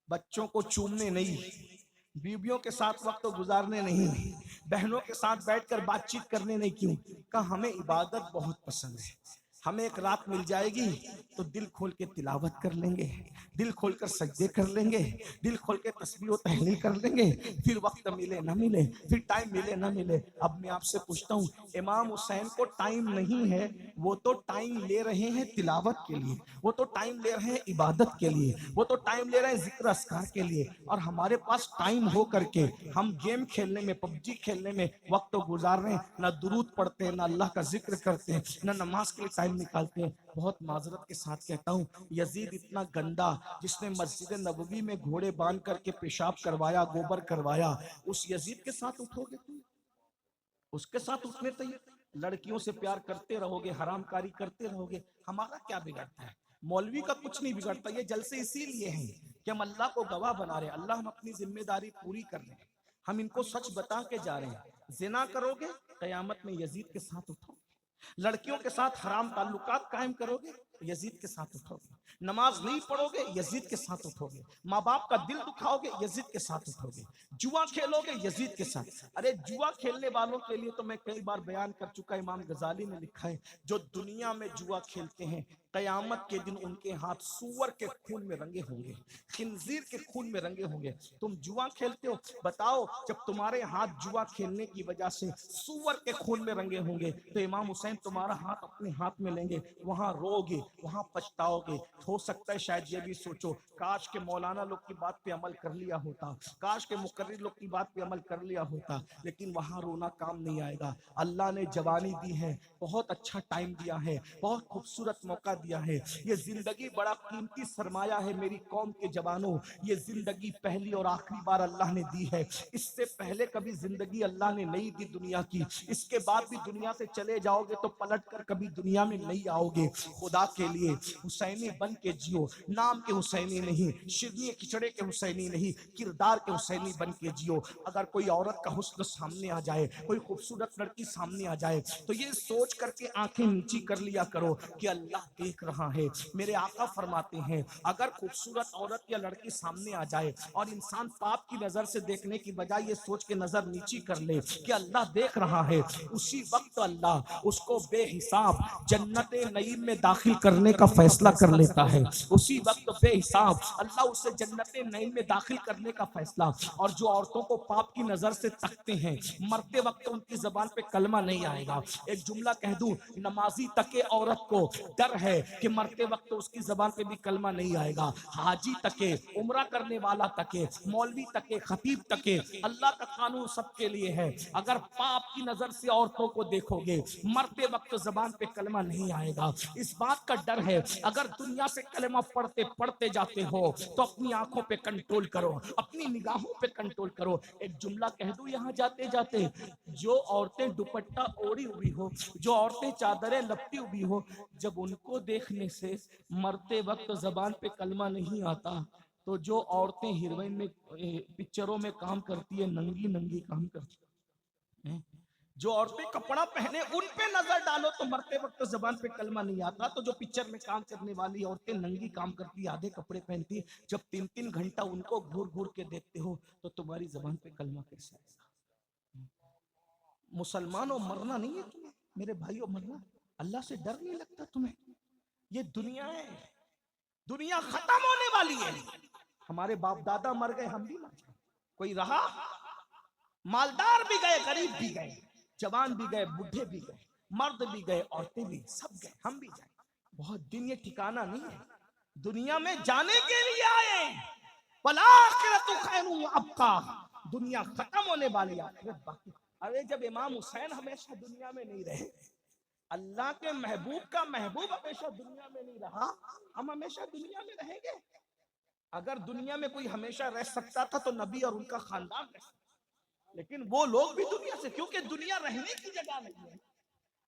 بچوں کو چومنے نہیں، بیویوں کے ساتھ وقت گزارنے نہیں، بہنوں کے ساتھ بیٹھ کر بات چیت کرنے نہیں۔ کیوں؟ کہ ہمیں عبادت بہت پسند ہے۔ ہمیں ایک رات مل جائے گی تو دل کھول کے تلاوت کر لیں گے، دل کھول کر سجدے کر لیں گے، دل کھول کے تسبیح و تحلیل کر لیں گے۔ پھر وقت ملے نہ ملے، پھر ٹائم ملے نہ ملے۔ اب میں آپ سے پوچھتا ہوں، امام حسین کو ٹائم نہیں ہے، وہ تو ٹائم لے رہے ہیں تلاوت کے لیے، وہ تو ٹائم لے رہے ہیں عبادت کے لیے، وہ تو ٹائم لے رہے ہیں ذکر اذکار کے لیے، اور ہمارے پاس ٹائم ہو کر کے ہم گیم کھیلنے میں، PUBG کھیلنے میں وقت گزار رہے ہیں، نہ درود پڑھتے ہیں، نہ اللہ کا ذکر کرتے ہیں، نہ نماز کے لیے ٹائم نکالتے ہیں۔ بہت معذرت کے ساتھ کہتا ہوں، یزید اتنا گندا جس نے مسجد نبوی میں گھوڑے باندھ کر کے پیشاب کروایا، گوبر کروایا، اس یزید کے ساتھ اٹھو گے تم؟ اس کے ساتھ اٹھنے تھے؟ لڑکیوں سے پیار کرتے رہو گے، حرام کاری کرتے رہو گے، ہمارا کیا بگڑتا ہے؟ مولوی کا کچھ نہیں بگڑتا۔ یہ جلسے اسی لیے ہیں کہ ہم اللہ کو گواہ بنا رہے ہیں، اللہ ہم اپنی ذمہ داری پوری کر رہے ہیں، ہم ان کو سچ بتا کے جا رہے ہیں۔ زنا کرو گے، قیامت میں یزید کے ساتھ اٹھو گے۔ لڑکیوں کے ساتھ حرام تعلقات قائم کرو گے، یزید کے ساتھ اٹھو گے۔ نماز نہیں پڑھو گے، یزید کے ساتھ اٹھو گے۔ ماں باپ کا دل دکھاؤ گے، یزید کے ساتھ اٹھو گے۔ جوا کھیلو گے، یزید کے ساتھ۔ ارے جوا کھیلنے والوں کے لیے تو میں کئی بار بیان کر چکا، امام غزالی نے لکھا ہے، جو دنیا میں جوا کھیلتے ہیں قیامت کے دن ان کے ہاتھ سور کے خون میں رنگے ہوں گے، خنزیر کے خون میں رنگے ہوں گے۔ تم جوا کھیلتے ہو، بتاؤ جب تمہارے ہاتھ جوا کھیلنے کی وجہ سے سور کے خون میں رنگے ہوں گے تو امام حسین تمہارا ہاتھ اپنے ہاتھ میں لیں گے، وہاں رو گے، وہاں پچھتاؤ گے۔ ہو سکتا ہے شاید یہ بھی سوچو، کاش کہ مولانا لوگ کی بات پہ عمل کر لیا ہوتا، کاش کہ مقرر لوگ کی بات پہ عمل کر لیا ہوتا، لیکن وہاں رونا کام نہیں آئے گا۔ اللہ نے جوانی دی ہے، بہت اچھا ٹائم دیا ہے، بہت خوبصورت موقع دیا ہے۔ یہ زندگی بڑا قیمتی سرمایہ ہے میری قوم کے جوانوں، یہ زندگی پہلی اور آخری بار اللہ نے دی ہے، اس سے پہلے کبھی زندگی اللہ نے نہیں دی دنیا کی، اس کے بعد بھی دنیا سے چلے جاؤ گے تو پلٹ کر کبھی دنیا میں نہیں آؤ گے۔ خدا کے لیے حسینی بن کے جیو، نام کے حسینی نہیں، شرنی کچڑے کے حسینی نہیں، کردار کے حسینی بن کے جیو۔ اگر کوئی عورت کا حسن سامنے آ جائے، کوئی خوبصورت لڑکی سامنے آ جائے تو یہ سوچ کر کے آنکھیں نیچی کر لیا کرو کہ اللہ دیکھ رہا ہے۔ میرے آقا فرماتے ہیں اگر خوبصورت عورت یا لڑکی سامنے آ جائے اور انسان پاپ کی نظر سے دیکھنے کی بجائے یہ سوچ کے نظر نیچی کر لے کہ اللہ دیکھ رہا ہے، اسی وقت اللہ اس کو بے حساب جنت نعیم میں داخل کرنے کا فیصلہ کر لیتا ہے، اسی وقت بے حساب اللہ اسے جنت نعیم میں داخل کرنے کا فیصلہ۔ اور جو عورتوں کو پاپ کی نظر سے تکتے ہیں مرتے وقت ان کی زبان پہ کلمہ نہیں آئے گا۔ ایک جملہ کہہ دوں، نمازی تک عورت کو ڈر ہے کہ مرتے وقت اس کی زبان پہ بھی کلمہ نہیں آئے گا. حاجی تکے، عمرہ کرنے والا تکے، مولوی تکے، خطیب تکے، اللہ کا قانون سب کے لیے ہے. اگر پاپ کی نظر سے عورتوں کو دیکھو گے مرتے وقت زبان پہ کلمہ نہیں آئے گا. اس بات کا ڈر ہے اگر دنیا سے کلمہ پڑھتے جاتے ہو تو اپنی آنکھوں پہ کنٹرول کرو، اپنی نگاہوں پہ کنٹرول کرو. ایک جملہ کہہ دوں یہاں جاتے جاتے، جو عورتیں دوپٹہ اوڑی ہوئی ہو، جو عورتیں چادریں لپٹی ہوئی ہو، جب ان کو دیکھنے سے مرتے وقت زبان پہ کلمہ نہیں آتا تو جو عورتیں ہیروئن میں پکچروں میں کام کرتی ہے ننگی ننگی کام کرتی ہیں، جو عورتیں کپڑا پہنے ان پہ نظر ڈالو تو مرتے وقت زبان پہ کلمہ نہیں آتا. تو جو پکچر میں کام کرنے والی عورتیں ننگی کام کرتی، آدھے کپڑے پہنتی، جب 3 گھنٹہ ان کو گھور گھور کے دیکھتے ہو تو تمہاری زبان پہ کلمہ کیسے آئے گا؟ مسلمانوں مرنا نہیں ہے تمہیں، میرے بھائیوں مرنا. اللہ سے ڈر نہیں لگتا تمہیں؟ یہ دنیا ہے، دنیا ختم ہونے والی ہے. ہمارے باپ دادا مر گئے، ہم بھی مر جائیں. کوئی رہا؟ مالدار بھی گئے، غریب بھی گئے، جوان بھی گئے، بڈھے بھی گئے، مرد بھی گئے، عورتیں بھی، سب گئے، ہم بھی جائیں. بہت دن یہ ٹھکانہ نہیں ہے. دنیا میں جانے کے لیے آئے. والآخرۃ خیر وابقیٰ، دنیا ختم ہونے والی، آخرت باقی. ارے جب امام حسین ہمیشہ دنیا میں نہیں رہے، اللہ کے محبوب کا محبوب ہمیشہ دنیا میں نہیں رہا، ہم ہمیشہ دنیا میں رہیں گے؟ اگر دنیا میں کوئی ہمیشہ رہ سکتا تھا تو نبی اور ان کا خاندان رہ سکتا، لیکن وہ لوگ بھی دنیا سے، کیونکہ دنیا رہنے کی جگہ نہیں ہے.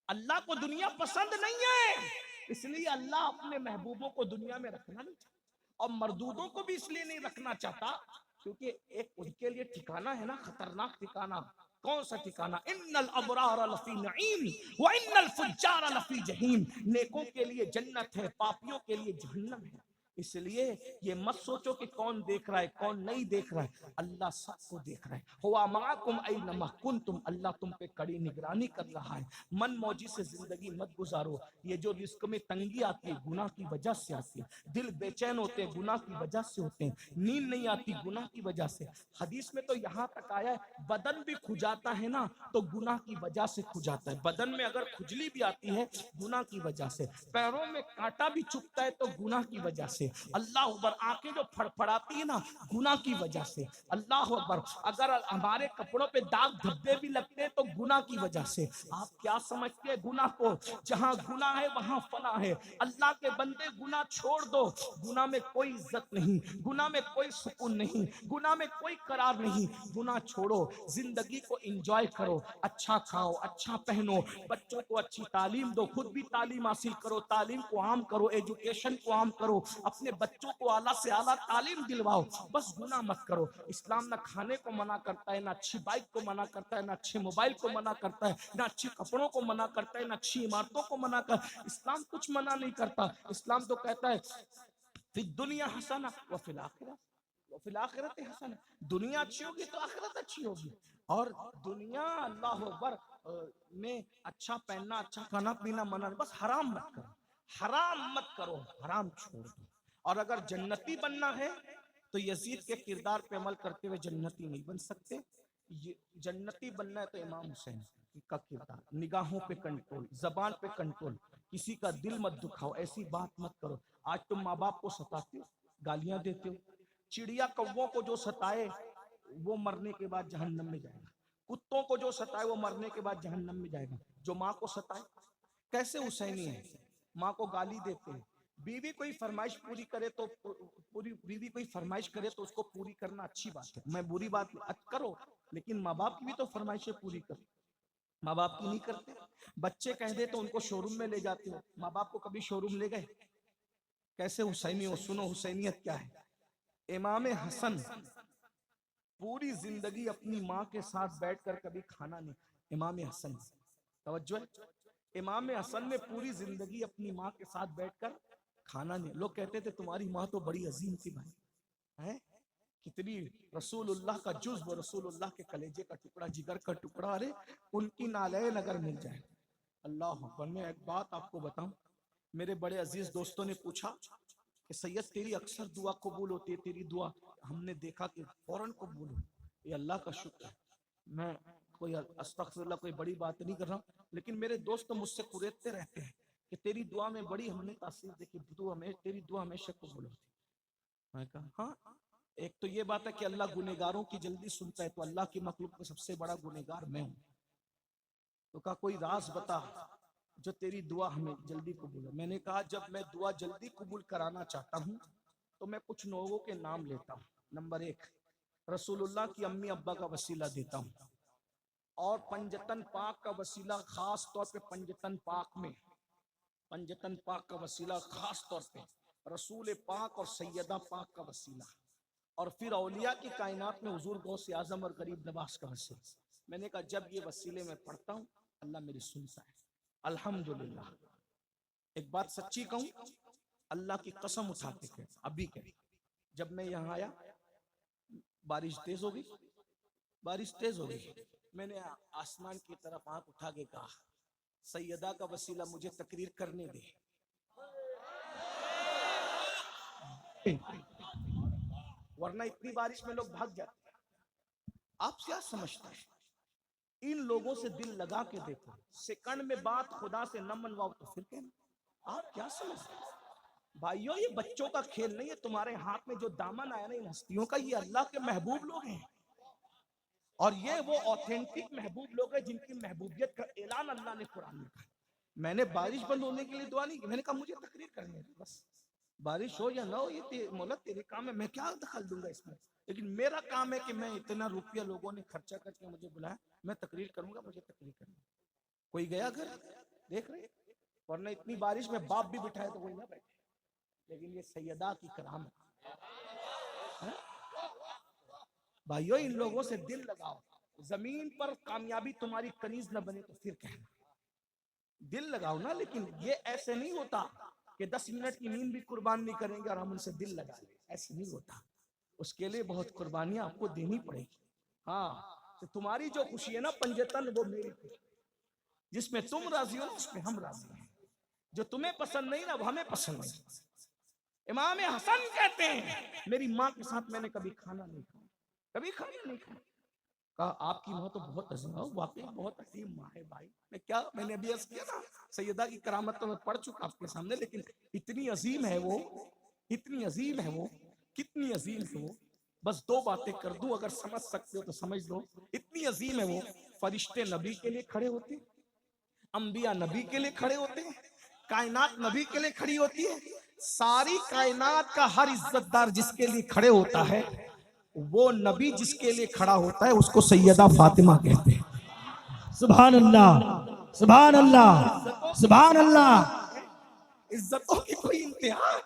اللہ کو دنیا پسند نہیں ہے، اس لیے اللہ اپنے محبوبوں کو دنیا میں رکھنا نہیں چاہتا، اور مردودوں کو بھی اس لیے نہیں رکھنا چاہتا کیونکہ ایک ان کے لیے ٹھکانہ ہے نا، خطرناک ٹھکانہ. کون سا ٹھکانہ؟ ان الابرار لفی نعیم وان الفجار لفی جحیم. نیکوں کے لیے جنت ہے، پاپیوں کے لیے جہنم ہے. اس لیے یہ مت سوچو کہ کون دیکھ رہا ہے کون نہیں دیکھ رہا ہے، اللہ سب کو دیکھ رہا ہے. ہوا معکم اینما کنتم، اللہ تم پہ کڑی نگرانی کر رہا ہے. من موجی سے زندگی مت گزارو. یہ جو رزق میں تنگی آتی ہے گناہ کی وجہ سے آتی ہے، دل بے چین ہوتے ہیں گناہ کی وجہ سے ہوتے ہیں، نیند نہیں آتی گناہ کی وجہ سے. حدیث میں تو یہاں تک آیا ہے بدن بھی کھجاتا ہے نا تو گناہ کی وجہ سے کھجاتا ہے. بدن میں اگر کھجلی بھی آتی ہے گناہ کی وجہ سے، پیروں میں کانٹا بھی چبھتا ہے تو گناہ کی وجہ سے. اللہ اکبر. آنکھیں جو پھڑپڑاتی ہے نا گناہ کی وجہ سے. اللہ اکبر. اگر ہمارے کپڑوں پہ داغ دھبے بھی لگتے ہیں تو گناہ کی وجہ سے. آپ کیا سمجھتے ہیں گناہ کو؟ جہاں گناہ ہے وہاں فنا ہے. اللہ کے بندے گناہ چھوڑ دو، گناہ میں کوئی عزت نہیں، گناہ میں کوئی سکون نہیں، گناہ میں کوئی قرار نہیں. گناہ چھوڑو، زندگی کو انجوائے کرو، اچھا کھاؤ، اچھا پہنو، بچوں کو اچھی تعلیم دو، خود بھی تعلیم حاصل کرو، تعلیم کو عام کرو، ایجوکیشن کو عام کرو، اپنے بچوں کو اعلیٰ سے اعلیٰ تعلیم دلواؤ. بس گناہ مت کرو. اسلام نہ کھانے کو منع کرتا ہے، نہ اچھی بائک کو منع کرتا ہے، نہ اچھے موبائل کو منع کرتا ہے، نہ اچھے کپڑوں کو منع کرتا ہے، نہ اچھی عمارتوں کو منع کرتا ہے. اسلام کچھ منع نہیں کرتا. اسلام تو کہتا ہے فی الدنیا حسنہ وفی الآخرہ وفی الآخرۃ حسنہ. دنیا اچھی ہوگی تو آخرت اچھی ہوگی. اور دنیا اللہ اکبر میں اچھا پہننا، اچھا کھانا پینا منع، بس حرام مت کرو، حرام مت کرو، حرام چھوڑ دو. اور اگر جنتی بننا ہے تو یزید کے کردار پہ عمل کرتے ہوئے جنتی نہیں بن سکتے. جنتی بننا ہے تو امام حسین کا کردار، نگاہوں پہ کنٹرول، زبان پہ کنٹرول، کسی کا دل مت دکھاؤ، ایسی بات مت کرو. آج تم ماں باپ کو ستاتے ہو، گالیاں دیتے ہو. چڑیا کووں کو جو ستائے وہ مرنے کے بعد جہنم میں جائے گا. کتوں کو جو ستائے وہ مرنے کے بعد جہنم میں جائے گا. جو ماں کو ستائے کیسے حسینی ہے، ماں کو گالی دیتے ہیں. بیوی کوئی فرمائش پوری کرے تو بیوی کوئی فرمائش کرے تو اس کو پوری کرنا اچھی بات ہے، میں بری بات کرو، لیکن ماں باپ کی بھی تو فرمائشیں پوری کرو. ماں باپ کی نہیں کرتے. بچے کہہ دے تو ان کو شو روم میں لے جاتے ہو. ماں باپ کو کبھی شو روم لے گئے؟ کیسے حسینی ہو؟ سنو حسینیت کیا ہے. امام حسن پوری زندگی اپنی ماں کے ساتھ بیٹھ کر کبھی کھانا نہیں. امام حسن توجہ ہے، امام حسن نے پوری زندگی اپنی ماں کے ساتھ بیٹھ کر کھانا نہیں. لوگ کہتے تھے تمہاری ماں تو بڑی عظیم تھی بھائی، ہیں کتنی رسول اللہ کا جزو، رسول اللہ کے کلیجے کا ٹکڑا، جگر کا ٹکڑا. ارے ان کی نالین اگر مل جائے. اللہ اکبر. میں ایک بات آپ کو بتاؤں، میرے بڑے عزیز دوستوں نے پوچھا کہ سید تیری اکثر دعا قبول ہوتی ہے، تیری دعا ہم نے دیکھا کہ فوراً قبول ہو. یہ اللہ کا شکر ہے. میں کوئی استغفر اللہ کوئی بڑی بات نہیں کر رہا ہوں، لیکن میرے دوست مجھ سے قریدتے رہتے ہیں کہ تیری دعا میں بڑی ہم نے تاثیر دیکھی، تیری دعا ہمیشہ قبول ہوتی۔ میں کہا ہاں، ایک تو یہ بات ہے کہ اللہ گنہگاروں کی جلدی سنتا ہے، تو اللہ کی مخلوق میں سب سے بڑا گنہگار میں ہوں۔ تو کہا کوئی راز بتا جو تیری دعا ہمیں جلدی قبول ہے۔ میں نے کہا جب میں دعا جلدی قبول کرانا چاہتا ہوں تو میں کچھ لوگوں کے نام لیتا ہوں۔ نمبر 1، رسول اللہ کی امی ابا کا وسیلہ دیتا ہوں، اور پنجتن پاک کا وسیلہ خاص طور پہ پنجتن پاک کا وسیلہ خاص طور پہ رسول پاک اور سیدہ پاک کا وسیلہ، اور پھر اولیاء کی کائنات میں حضور غوث اعظم اور غریب نواز کا وسیلہ۔ میں نے کہا جب یہ وسیلے میں پڑھتا ہوں اللہ میری سنتا ہے، الحمدللہ۔ ایک بات سچی کہوں، اللہ کی قسم اٹھا کے کہتا، ابھی کہ جب میں یہاں آیا بارش تیز ہو گئی، میں نے آسمان کی طرف آنکھ اٹھا کے کہا سیدہ کا وسیلہ مجھے تقریر کرنے دے۔ ورنہ اتنی بارش میں لوگ بھاگ جاتے ہیں۔ آپ کیا سمجھتے ہیں؟ ان لوگوں سے دل لگا کے دیکھو، سیکنڈ میں بات خدا سے نہ منواؤ تو پھر کہنا۔ آپ کیا سمجھتے ہیں؟ بھائیو یہ بچوں کا کھیل نہیں ہے، تمہارے ہاتھ میں جو دامن آیا نا ان ہستیوں کا، یہ اللہ کے محبوب لوگ ہیں، اور یہ وہ اوتھینٹک محبوب لوگ ہیں جن کی محبوبیت کا اعلان اللہ نے قرآن میں کہا۔ میں نے بارش بند ہونے کے لیے دعا نہیں کی، میں نے کہا مجھے تقریر کرنے دے، بس بارش ہو یا نہ ہو یہ مولا تیرے کام ہے، میں کیا دخل دوں گا اس میں، لیکن میرا کام ہے کہ میں اتنا روپیہ لوگوں نے خرچہ کر کے مجھے بلایا، میں تقریر کروں گا، مجھے تقریر کرنا۔ کوئی گیا گھر دیکھ رہے، ورنہ اتنی بارش میں باپ بھی بٹھائے تو کوئی نہ بیٹھے، لیکن یہ سیدہ کی کرامت ہے۔ بھائیو ان لوگوں سے دل لگاؤ، زمین پر کامیابی تمہاری کنیز نہ بنے تو پھر کہنا، دل لگاؤ نا۔ لیکن یہ ایسے نہیں ہوتا کہ 10 منٹ کی نیند بھی قربان نہیں کریں گے اور ہم ان سے دل لگا لیں، ایسے نہیں ہوتا، اس کے لیے بہت قربانیاں آپ کو دینی پڑے گی۔ ہاں تو تمہاری جو خوشی ہے نا پنجتن، وہ میری خوشی، جس میں تم راضی ہو نا اس میں ہم راضی ہیں، جو تمہیں پسند نہیں نا وہ ہمیں پسند نہیں۔ امام حسن کہتے ہیں میری ماں کے ساتھ میں نے کبھی کھانا نہیں کھایا، کہا آپ کی ماں تو بہت عظیم ہے، واقعی بہت عظیم ماں ہے بھائی۔ میں نے ابھی عرض کیا نا سیدہ کی کرامت تو میں پڑھ چکا آپ کے سامنے، لیکن اتنی عظیم ہے وہ، کتنی عظیم ہے وہ، بس 2 باتیں کر دوں، اگر سمجھ سکتے ہو تو سمجھ دو۔ اتنی عظیم ہے وہ، فرشتے نبی کے لیے کھڑے ہوتے، انبیاء نبی کے لیے کھڑے ہوتے، کائنات نبی کے لیے کھڑی ہوتی ہے، ساری کائنات کا ہر عزت دار جس کے لیے کھڑے ہوتا ہے، وہ نبی جس کے لیے کھڑا ہوتا ہے اس کو سیدہ فاطمہ کہتے ہیں۔ سبحان اللہ، سبحان اللہ، سبحان اللہ۔ عزتوں کی کوئی انتہا،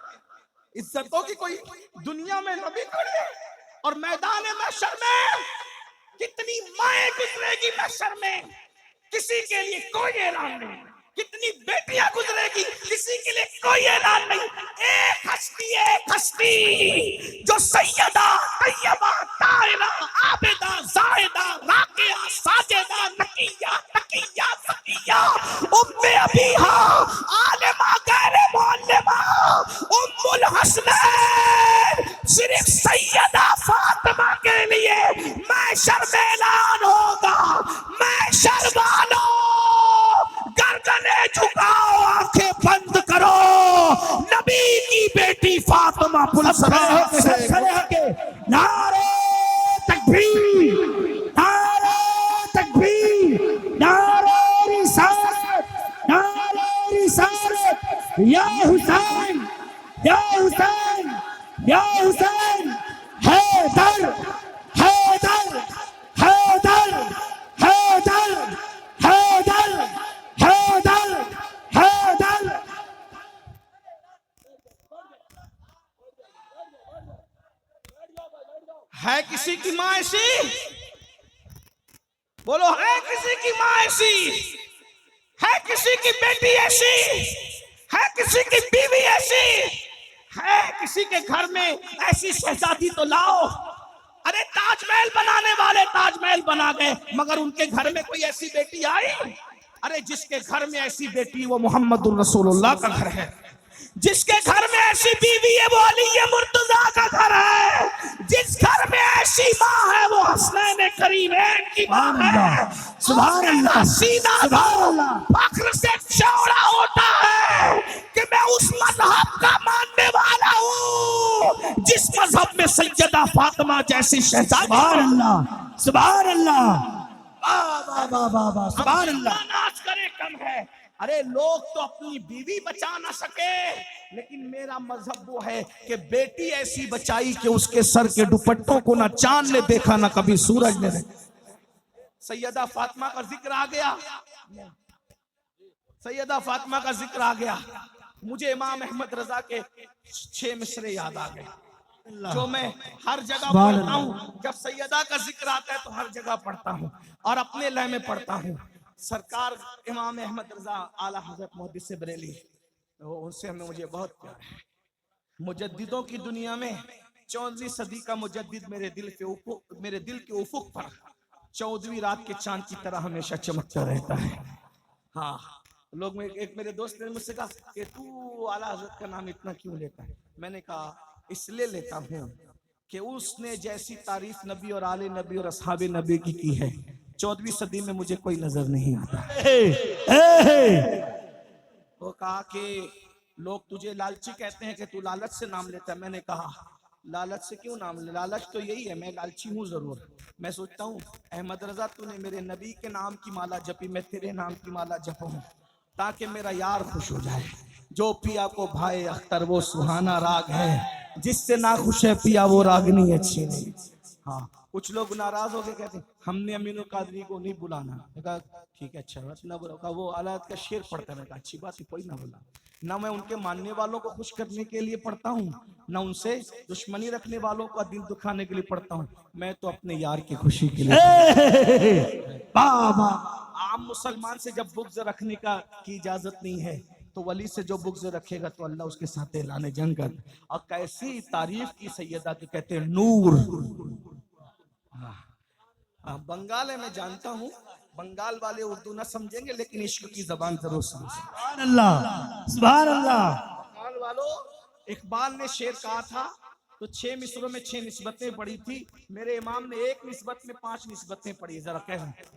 عزتوں کی کوئی، دنیا میں نبی کھڑے ہیں اور میدان محشر میں کتنی مائیں گزرے گی محشر میں، کسی کے لیے کوئی اعلان نہیں، کتنی بیٹیاں گزرے گی کسی کے لیے کوئی اعلان نہیں، ایک ہستی جو سیدہ طیبہ طاہرہ عابدہ زاہدہ راکعہ ساجدہ نقیہ تقیہ زکیہ ام ابیہا عالمہ غیر معلمہ ام الحسنین، صرف سیدہ فاطمہ کے لیے محشر میں اعلان ہوگا، محشر والوں گردنیں جھکاؤ، آنکھیں بند کرو، نبی کی بیٹی فاطمہ نعرہ تکبیر، نعرہ تکبیر، نعرہ رسالت، نعرہ رسالت، یا حسین، یا حسین، یا حسین، حیدر، حیدر، حیدر، حیدر، حیدر، حیدر، حیدر۔ ہے کسی کی ماں ایسی؟ بولو ہے کسی کی ماں ایسی؟ ہے کسی کی بیٹی ایسی؟ ہے کسی کی بیوی ایسی؟ ہے کسی کے گھر میں ایسی شہزادی تو لاؤ۔ ارے تاج محل بنانے والے تاج محل بنا گئے، مگر ان کے گھر میں کوئی ایسی بیٹی آئی؟ ارے جس کے گھر میں ایسی بیٹی وہ محمد الرسول اللہ کا گھر ہے، جس کے گھر میں ایسی بیوی ہے وہ علی مرتضیٰ کا گھر ہے، جس گھر میں ایسی ماں ہے وہ حسنین کریمین کی ماں ہے۔ سبحان اللہ، سینہ سبحان اللہ، فخر سے چوڑا ہوتا ہے مذہب میں سیدہ فاطمہ جیسی شہزادی سبحان اللہ سبحان اللہ واہ واہ واہ واہ واہ سبحان اللہ. ناچ کرے کم ہے. ارے لوگ تو اپنی بیوی بچا نہ سکے، لیکن میرا مذہب وہ ہے کہ بیٹی ایسی بچائی کہ اس کے سر کے دوپٹوں کو نہ چاند نے دیکھا نہ کبھی سورج نے دیکھا. سیدہ فاطمہ کا ذکر آ گیا، سیدہ فاطمہ کا ذکر آ گیا، مجھے امام احمد رضا کے 6 مصرے یاد آ گئے جو میں ہر جگہ پڑھتا ہوں. جب سیدہ کا ذکر آتا ہے تو ہر جگہ پڑھتا ہوں اور اپنے لے میں پڑھتا ہوں. سرکار امام احمد رضا اعلیٰ حضرت محدث بریلی، ان سے ہمیں مجھے بہت پیار ہے. مجددوں کی دنیا میں 14ویں صدی کا مجدد میرے دل کے افق پر 14ویں رات کے چاند کی طرح ہمیشہ چمکتا رہتا ہے. ہاں لوگ میں ایک میرے دوست نے مجھ سے کہا کہ تو اعلیٰ حضرت کا نام اتنا کیوں لیتا ہے؟ میں نے کہا اس لیے لیتا ہوں کہ اس نے جیسی تعریف نبی اور آل نبی اور اصحاب نبی کی ہے 14ویں صدی میں مجھے کوئی نظر نہیں آتا. وہ کہا کہ لوگ تجھے لالچی کہتے ہیں کہ تو لالچ سے نام لیتا ہے. میں نے کہا لالچ سے کیوں نام لے؟ لالچ تو یہی ہے، میں لالچی ہوں ضرور. میں سوچتا ہوں احمد رضا تو نے میرے نبی کے نام کی مالا جپی، میں تیرے نام کی مالا جپوں تاکہ میرا یار خوش ہو جائے. جو پیا کو بھائے اختر وہ سہانا راگ ہے، جس سے نہ خوش ہے پیا وہ راگنی اچھی نہیں. ہاں کچھ لوگ ناراض ہو کے کہتے ہیں ہم نے امین القادری کو نہیں بلانا. میں کہا ٹھیک ہے اچھا بات نہ بلا. وہ آلات کا شعر پڑھتا ہے. میں کہا اچھی بات ہے کوئی نہ بلا. نہ میں ان کے ماننے والوں کو خوش کرنے کے لیے پڑھتا ہوں، نہ ان سے دشمنی رکھنے والوں کا دل دکھانے کے لیے پڑھتا ہوں. میں تو اپنے یار کی خوشی کے لیے. عام مسلمان سے جب بغض رکھنے کی اجازت نہیں ہے تو ولی سے جو بغض رکھے گا تو اللہ اس کے ساتھ اعلان جنگ کر. اور کیسی تعریف کی سیدہ کہ کہتے ہیں نور. بنگال ہے، میں جانتا ہوں بنگال والے اردو نہ سمجھیں گے لیکن عشق کی زبان ضرور سمجھیں. سبحان اللہ سبحان اللہ. بنگال والوں اقبال نے شعر کہا تھا تو 6 مصروں میں 6 نسبتیں پڑھی تھی. میرے امام نے ایک نسبت میں 5 نسبتیں پڑھی. ذرا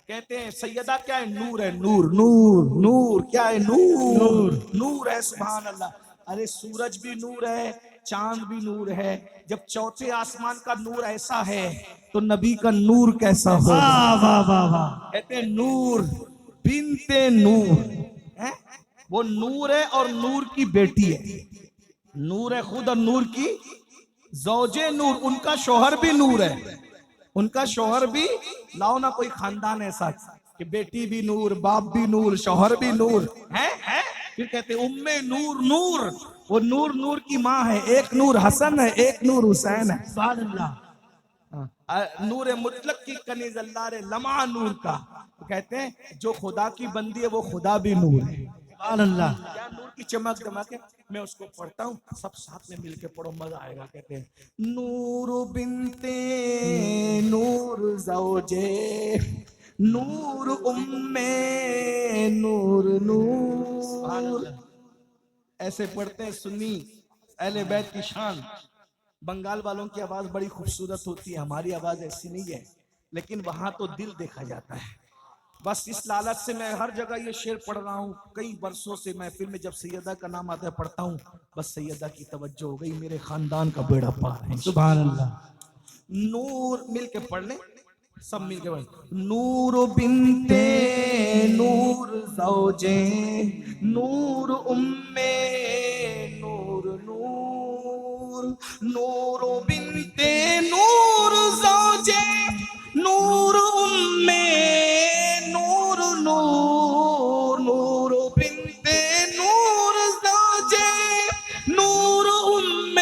کہتے ہیں سیدہ کیا ہے؟ نور ہے. نور نور نور کیا ہے؟ نور نور ہے. سبحان اللہ. ارے سورج بھی نور ہے، چاند بھی نور ہے. جب چوتھے آسمان کا نور ایسا ہے تو نبی کا نور کیسا ہو؟ کہتے ہیں نور بنت نور. وہ نور ہے اور نور کی بیٹی ہے. نور ہے خود اور نور کی زوجے نور. ان کا شوہر بھی نور ہے. ان کا شوہر بھی، لاؤ نا کوئی خاندان ایسا کہ بیٹی بھی نور، باپ بھی نور، شوہر بھی نور ہے. پھر کہتے ام نور. نور وہ نور نور کی ماں ہے. ایک نور حسن ہے، ایک نور حسین ہے. سبحان اللہ. نور مطلق کی کنیز اللہ رے لمعہ نور کا. کہتے ہیں جو خدا کی بندی ہے وہ خدا بھی نور ہے. سبحان اللہ. کیا نور کی چمک دمک ہے. میں اس کو پڑھتا ہوں، سب ساتھ میں مل کے پڑھو مزہ آئے گا. کہتے ہیں نور بنت نور زوجے نور ام نور نور. ایسے پڑھتے ہیں سنی اہل بیت کی شان. بنگال والوں کی آواز بڑی خوبصورت ہوتی ہے، ہماری آواز ایسی نہیں ہے، لیکن وہاں تو دل دیکھا جاتا ہے. بس اس لالچ سے میں ہر جگہ یہ شعر پڑھ رہا ہوں. کئی برسوں سے محفل میں جب سیدہ کا نام آتا ہے پڑھتا ہوں. بس سیدہ کی توجہ ہو گئی، میرے خاندان کا بیڑا پار ہے. سبحان اللہ. نور مل کے پڑھ لیں سب مل کے پڑھ. نور بنت نور زوجے نور ام نور نور. نور بنت نور زوجے نور ام نور نور. نور بنت نور زوجے نور ام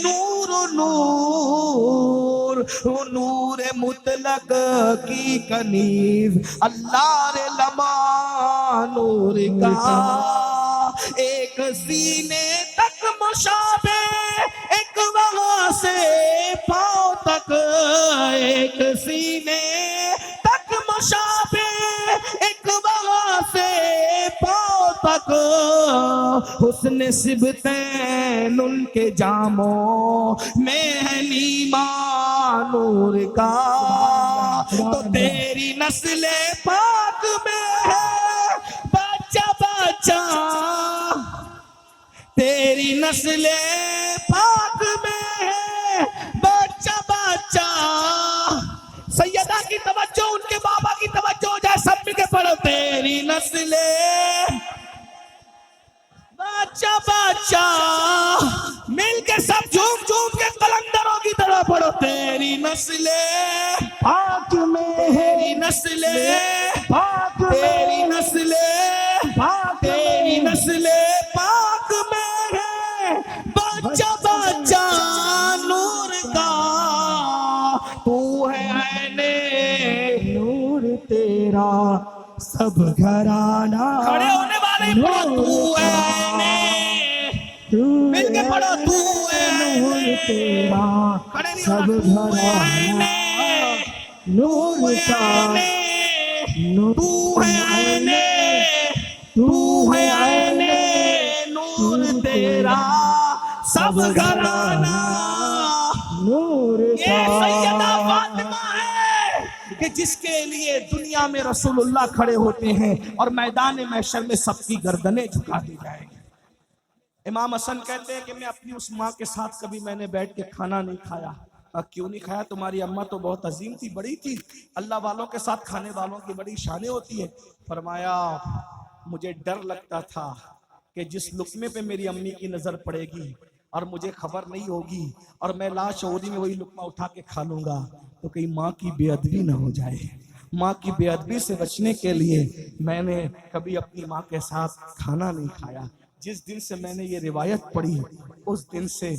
نور نور. نور مطلق کی کنیز اللہ رے لمعہ نور کا. ایک سینے تک مشابہ، ایک وہاں سے پاؤں تک. ایک سینے تک مشابہ، ایک وہاں سے پاؤں تک. حسن سبتین ان کے جاموں میں ہے نیما نور کا. تو تیری نسل پاک میں ہے بچہ بچہ، تیری نسل پاک میں ہے کے سب جھوم جھوم کے قلندروں کی طرح پڑھو تیری نسل پاک میں ہے تیری نسل پاک تیری میں نسل پاک تیری میں نسل پاک میں ہے بچہ بچہ نور کا تو ہے عین نور تیرا سب گھرانہ کھڑے ہونے والے ہی پڑھو تو ہے عین مل کے پڑھو تو ہے نور عین تیرا کھڑے نہیں سب ہونا تو ہے عین گھرانہ نور کا تو ہے عین تو ہے عین نور تیرا سب گھرانہ نور یہ سیدہ فاطمہ ہے کہ جس کے لیے دنیا میں رسول اللہ کھڑے ہوتے ہیں اور میدان محشر میں سب کی گردنیں جھکا دی جائیں گی. امام حسن کہتے ہیں کہ میں اپنی اس ماں کے ساتھ کبھی میں نے بیٹھ کے کھانا نہیں کھایا. کیوں نہیں کھایا؟ تمہاری اماں تو بہت عظیم تھی، بڑی تھی، اللہ والوں کے ساتھ کھانے والوں کی بڑی شانیں ہوتی ہے. فرمایا مجھے ڈر لگتا تھا کہ جس لقمے پہ میری امی کی نظر پڑے گی اور مجھے خبر نہیں ہوگی اور میں لاشعوری میں وہی لقمہ اٹھا کے کھا لوں گا تو کہیں ماں کی بے ادبی نہ ہو جائے. ماں کی بے ادبی سے بچنے کے لیے میں نے کبھی اپنی ماں کے ساتھ کھانا نہیں کھایا. جس دن سے میں نے یہ روایت پڑھی اس دن سے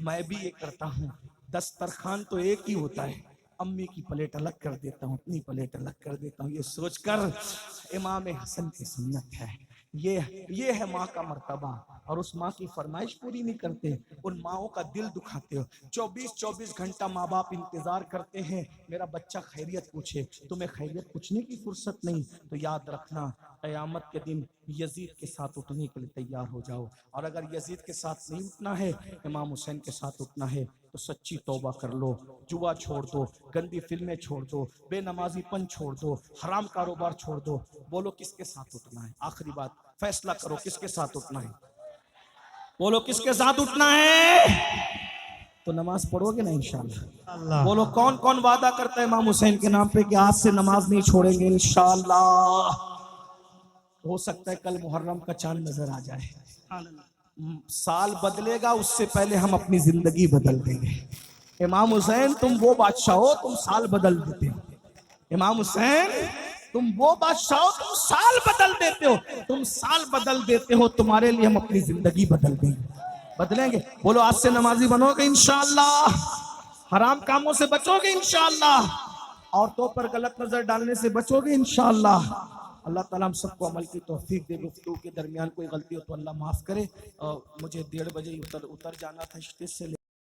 میں بھی یہ کرتا ہوں. دسترخوان تو ایک ہی ہوتا ہے، امی کی پلیٹ الگ کر دیتا ہوں، اپنی پلیٹ الگ کر دیتا ہوں، یہ سوچ کر امام حسن کی سنت ہے. یہ ہے ماں کا مرتبہ. اور اس ماں کی فرمائش پوری نہیں کرتے، ان ماؤں کا دل دکھاتے ہو. 24 گھنٹہ ماں باپ انتظار کرتے ہیں میرا بچہ خیریت پوچھے، تمہیں خیریت پوچھنے کی فرصت نہیں. تو یاد رکھنا قیامت کے دن یزید کے ساتھ اٹھنے کے لیے تیار ہو جاؤ. اور اگر یزید کے ساتھ نہیں اٹھنا ہے، امام حسین کے ساتھ اٹھنا ہے تو سچی توبہ کر لو، جوا چھوڑ دو، گندی فلمیں چھوڑ دو، بے نمازی پن چھوڑ دو، حرام کاروبار چھوڑ دو. بولو کس کے ساتھ اٹھنا ہے؟ آخری بات فیصلہ کرو کس کے ساتھ اٹھنا ہے. بولو کس کے ساتھ اٹھنا ہے؟ تو نماز پڑھو گے نا انشاءاللہ. بولو کون کون وعدہ کرتا ہے امام حسین کے نام پہ کہ آج سے نماز نہیں چھوڑیں گے انشاءاللہ. ہو سکتا ہے کل محرم کا چاند نظر آ جائے، سال بدلے گا اس سے پہلے ہم اپنی زندگی بدل دیں گے. امام حسین تم وہ بادشاہ ہو تم سال بدل دیتے ہو. امام حسین تم وہ بادشاہ ہو تم سال بدل دیتے ہو. تم سال بدل دیتے ہو، تمہارے لیے ہم اپنی زندگی بدل دیں گے، بدلیں گے. بولو آج سے نمازی بنو گے انشاءاللہ، حرام کاموں سے بچو گے انشاءاللہ، عورتوں پر غلط نظر ڈالنے سے بچو گے انشاءاللہ. اللہ تعالیٰ ہم سب کو عمل کی توفیق دے. گفتگو کے درمیان کوئی غلطی ہو تو اللہ معاف کرے. مجھے 1:30 بجے اتر جانا تھا اسٹیج سے.